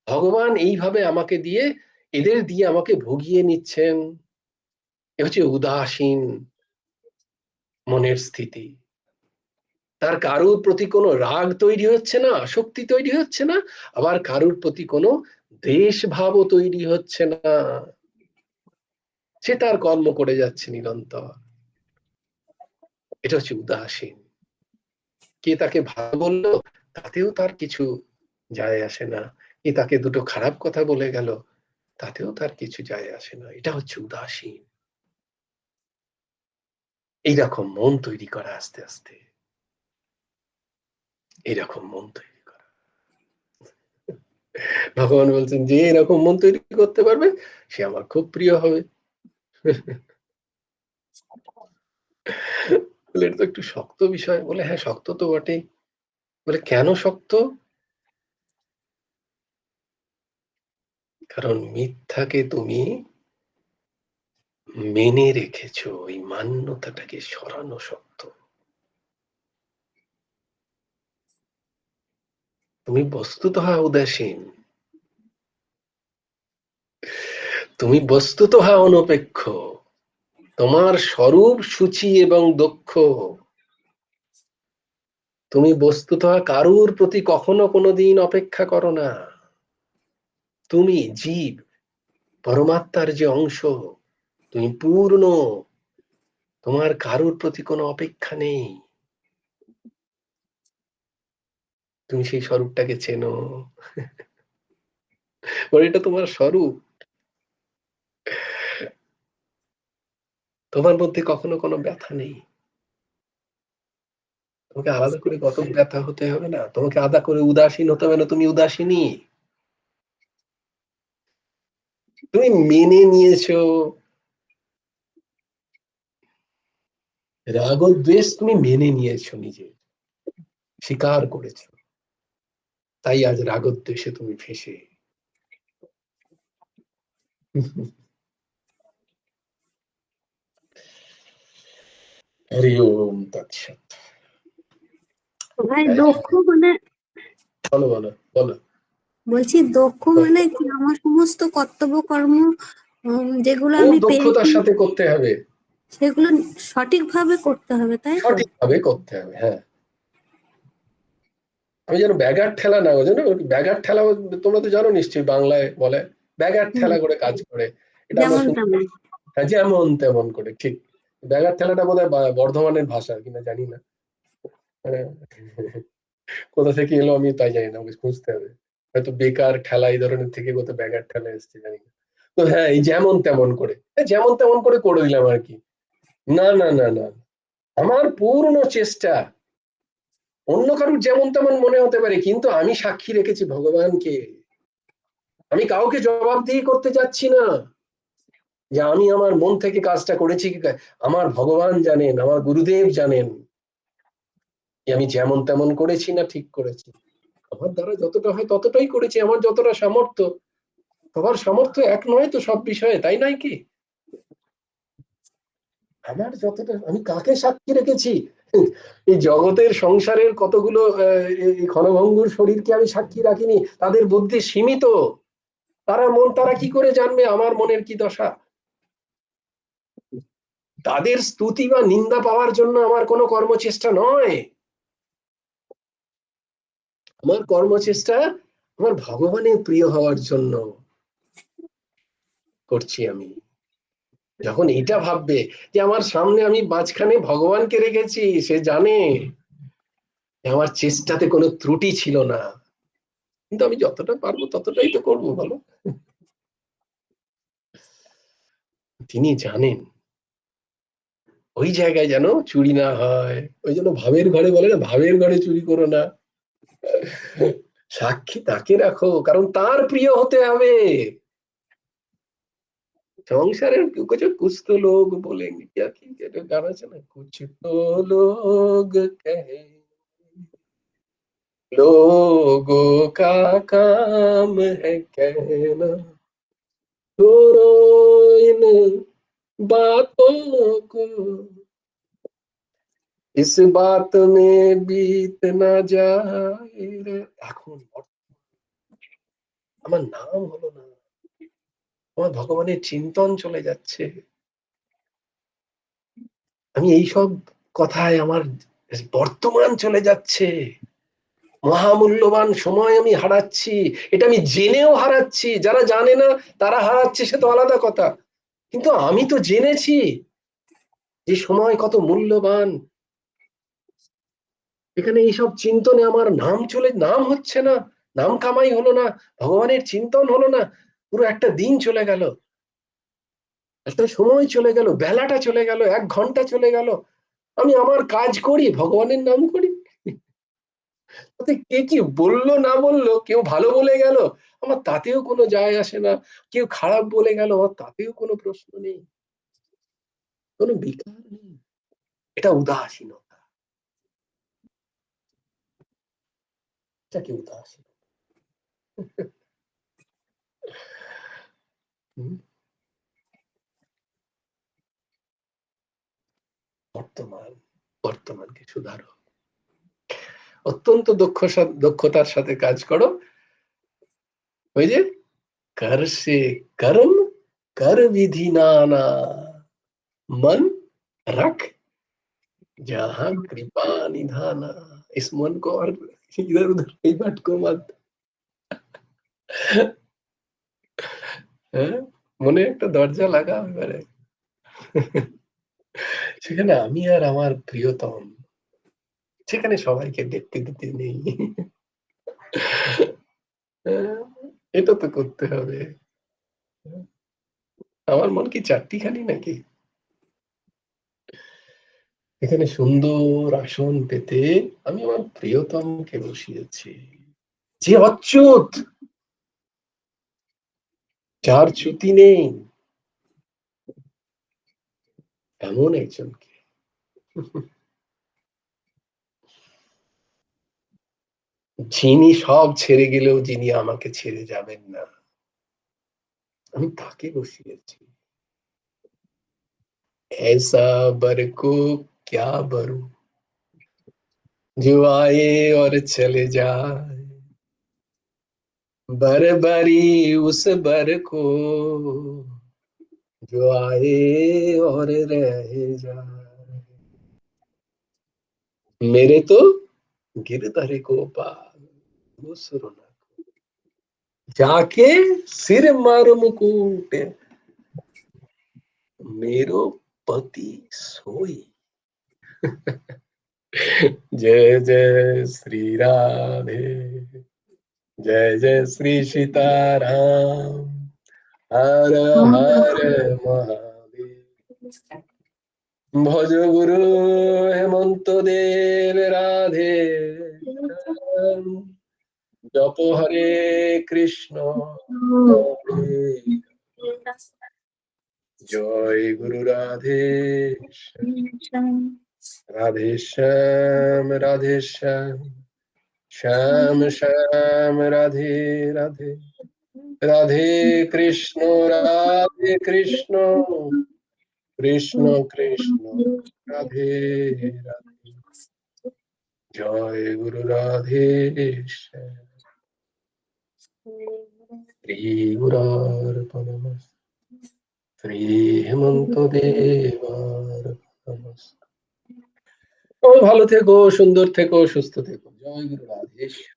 Speaker 1: ভগবান এইভাবে আমাকে দিয়ে, এদের দিয়ে আমাকে ভুগিয়ে নিচ্ছেন। এ হচ্ছে উদাসীন মনের স্থিতি। তার কারুর প্রতি কোনো রাগ তৈরি হচ্ছে না, আসক্তি তৈরি হচ্ছে না, আবার কারুর প্রতি কোনো দ্বেষ ভাবও তৈরি হচ্ছে না, সে তার কর্ম করে যাচ্ছে নিরন্তর। এটা হচ্ছে উদাসীন। কে তাকে ভালো বললো তাতেও তার কিছু যায় আসে না, কে তাকে দুটো খারাপ কথা বলে গেল তাতেও তার কিছু যায় আসে না, এটা হচ্ছে উদাসীন। এইরকম মন তৈরি করা, আস্তে আস্তে এইরকম মন তৈরি করা। ভগবান বলছেন যে এরকম মন তৈরি করতে পারবে সে আমার খুব প্রিয় হবে। বলে এটা তো একটু শক্ত বিষয়। বলে হ্যাঁ শক্ত তো বটেই। বলে কেন শক্ত? কারণ মিথ্যাকে তুমি মেনে রেখেছো, এই মান্যতাটাকে সরানো শক্ত। তুমি বস্তুতঃ উদাসীন, তুমি বস্তুতঃ অনপেক্ষ, তোমার স্বরূপ সূচি এবং দক্ষ, তুমি বস্তুতঃ কারুর প্রতি কখনো কোনোদিন অপেক্ষা করো না। তুমি জীব, পরমাত্মার যে অংশ, তুমি পূর্ণ, তোমার কারুর প্রতি কোনো অপেক্ষা নেই, তুমি সেই স্বরূপটাকে চেনো, এটা তোমার স্বরূপ, তোমার মধ্যে কখনো কোনো ব্যথা নেই, তোমাকে আলাদা করে কত ব্যথা হতে হবে না, তোমাকে আলাদা করে উদাসীন হতে হবে না, তুমি উদাসীনই, তুমি মেনে নিয়েছো রাগ ও দ্বেষ, তুমি মেনে নিয়েছো, নিজে স্বীকার করেছো, তাই আজ রাগ ও দ্বেষে তুমি ফেঁসে। হরি ওম তৎসৎ।
Speaker 4: ভাই দক্ষ মানে,
Speaker 1: বলো বলো বলো।
Speaker 4: বলছি দক্ষ মানে কি, আমার সমস্ত কর্তব্য কর্ম যেগুলো
Speaker 1: খুব
Speaker 4: আমি পেয়েছি
Speaker 1: দক্ষতার সাথে করতে হবে,
Speaker 4: সেগুলো সঠিকভাবে করতে হবে, তাই তো?
Speaker 1: সঠিকভাবে করতে হবে, হ্যাঁ। আমি যেন ব্যাগার ঠেলা না, ওই জন্য ব্যাগার ঠেলা, তোমরা তো জানো নিশ্চয়ই, বাংলায় বলে ব্যাগার ঠেলা করে কাজ করে, এটা আমরা
Speaker 4: যেমন
Speaker 1: শুনি,
Speaker 4: তেমন।
Speaker 1: হ্যাঁ, যেমন তেমন করে, ঠিক। ব্যাগার ঠেলাটা বোধহয় বর্ধমানের ভাষা কিনা জানি না, মানে কোথা থেকে এলো আমি তাই জানি না, আমাকে খুঁজতে হবে, হয়তো বেকার ঠেলা এই ধরনের থেকে কোথাও ব্যাগার ঠেলা এসছে জানি না। তো হ্যাঁ, এই যেমন তেমন করে, যেমন তেমন করে করে দিলাম আর কি, না না না না, আমার পূর্ণ চেষ্টা, অন্য কারুর যেমন তেমন মনে হতে পারে, কিন্তু আমি সাক্ষী রেখেছি ভগবানকে, আমি কাউকে জবাবদিহি করতে যাচ্ছি না, যে আমি আমার মন থেকে কাজটা করেছি কি, আমার ভগবান জানেন, আমার গুরুদেব জানেন আমি যেমন তেমন করেছি না ঠিক করেছি, আমার দ্বারা যতটা হয় ততটাই করেছি, আমার যতটা সামর্থ্য, সবার সামর্থ্য এক নয় তো সব বিষয়ে, তাই নয় কি? আমার যতটা, আমি কাকে সাক্ষী রেখেছি, এই জগতের সংসারের কতগুলো এই ক্ষণভঙ্গুর শরীরকে আমি সাক্ষী রাখিনি, তাদের বুদ্ধি সীমিত, তারা কি করে জানবে আমার মনের কি দশা? তাদের স্তুতি বা নিন্দা পাওয়ার জন্য আমার কোনো কর্মচেষ্টা নয়। আমার কর্মচেষ্টা আমার ভগবানের প্রিয় হওয়ার জন্য করছি। আমি যখন এটা ভাববে যে আমার সামনে আমি মাঝখানে ভগবানকে রেখেছি, সে জানে আমার চেষ্টাতে কোনো ত্রুটি ছিল না, কিন্তু আমি যতটা পারবো ততটাই তো করবো, বলো। তিনি জানেন ওই জায়গায় যেন চুরি না হয়। ওই জন্য ভাবের ঘরে বলে না, ভাবের ঘরে চুরি করো না, সাক্ষী তাকে রাখো, কারণ তার প্রিয় হতে হবে। সংসারের कुछ तो लोग बोलेंगे, क्या কি এটা গান আছে না, कुछ तो लोग कहे लोगों का काम है कहना, छोड़ो इन बातों को, इस बात में बीत ना जाए रे। এখন আমার নাম হলো না, আমার ভগবানের চিন্তন চলে যাচ্ছে। আমি এইসব কথায় আমার বর্তমান চলে যাচ্ছে, মহামূল্যবান সময় আমি হারাচ্ছি। এটা আমি জেনেও হারাচ্ছি, যারা জানে না তারা হারাচ্ছে, সে তো আলাদা কথা, কিন্তু আমি তো জেনেছি যে সময় কত মূল্যবান। এখানে এইসব চিন্তনে আমার নাম হচ্ছে না, নাম কামাই হলো না, ভগবানের চিন্তন হলো না, পুরো একটা দিন চলে গেল, একটা সময় চলে গেল, বেলাটা চলে গেল, 1 ঘন্টা চলে গেল, আমি আমার কাজ করি, ভগবানের নাম করি। তাতে কে কি বললো না বললো, কেউ ভালো বলে গেল আমার তাতেও কোনো যায় আসে না, কেউ খারাপ বলে গেল আমার তাতেও কোনো প্রশ্ন নেই, কোনো বিকার নেই। এটা উদাসীনতা, এটাকে উদাসীনতা। হুম? বর্তমানকে সুধারো, অত্যন্ত দক্ষতার সাথে কাজ করো। ওই যে कर से कर्म कर विधि नाना, मन रख जहाँ कृपा निधाना। इस मन को और इधर उधर नहीं भटको मत। হ্যাঁ, মনে একটা দরজা লাগাও এবারে, সেখানে আমি আর আমার প্রিয়তম, সেখানে সবাইকে দেখতে দিতে নেই। এটা তো করতে হবে। আমার মন কি চারটিখানি নাকি? এখানে সুন্দর আসন পেতে আমি আমার প্রিয়তমকে বসিয়েছি, যে অচ্যুত, যার চ্যুতি নেই, এমন একজনকে। যিনি সব ছেড়ে গেলেও যিনি আমাকে ছেড়ে যাবেন না, আমি তাকে বসিয়েছি। ऐसा बर को क्या बरू जो आए और चले जाए, बरबरी उस बर को जो आए और रह जाए। मेरे तो गिरधर गोपाल वो सुरना जाके सिर मारो मुकुट मेरो पति सोई। जय जय श्री राधे, जय जय श्री सीताराम, हर हर महादेव। भज गुरु हेमंत देव राधे श्याम, जप हरे कृष्ण जय गुरु राधे श्याम, राधे श्याम राधे श्याम, श्याम श्याम राधे राधे, राधे कृष्ण कृष्ण कृष्ण राधे राधे। জয় গুরু রাধেশ্যাম। শ্রী গুরার্পণমস্তু। শ্রী হেমন্ত দেবার্পণমস্তু। সবাই ভালো থেকো, সুন্দর থেকো, সুস্থ থেকো। জয় গুরু রাধেশ্যাম।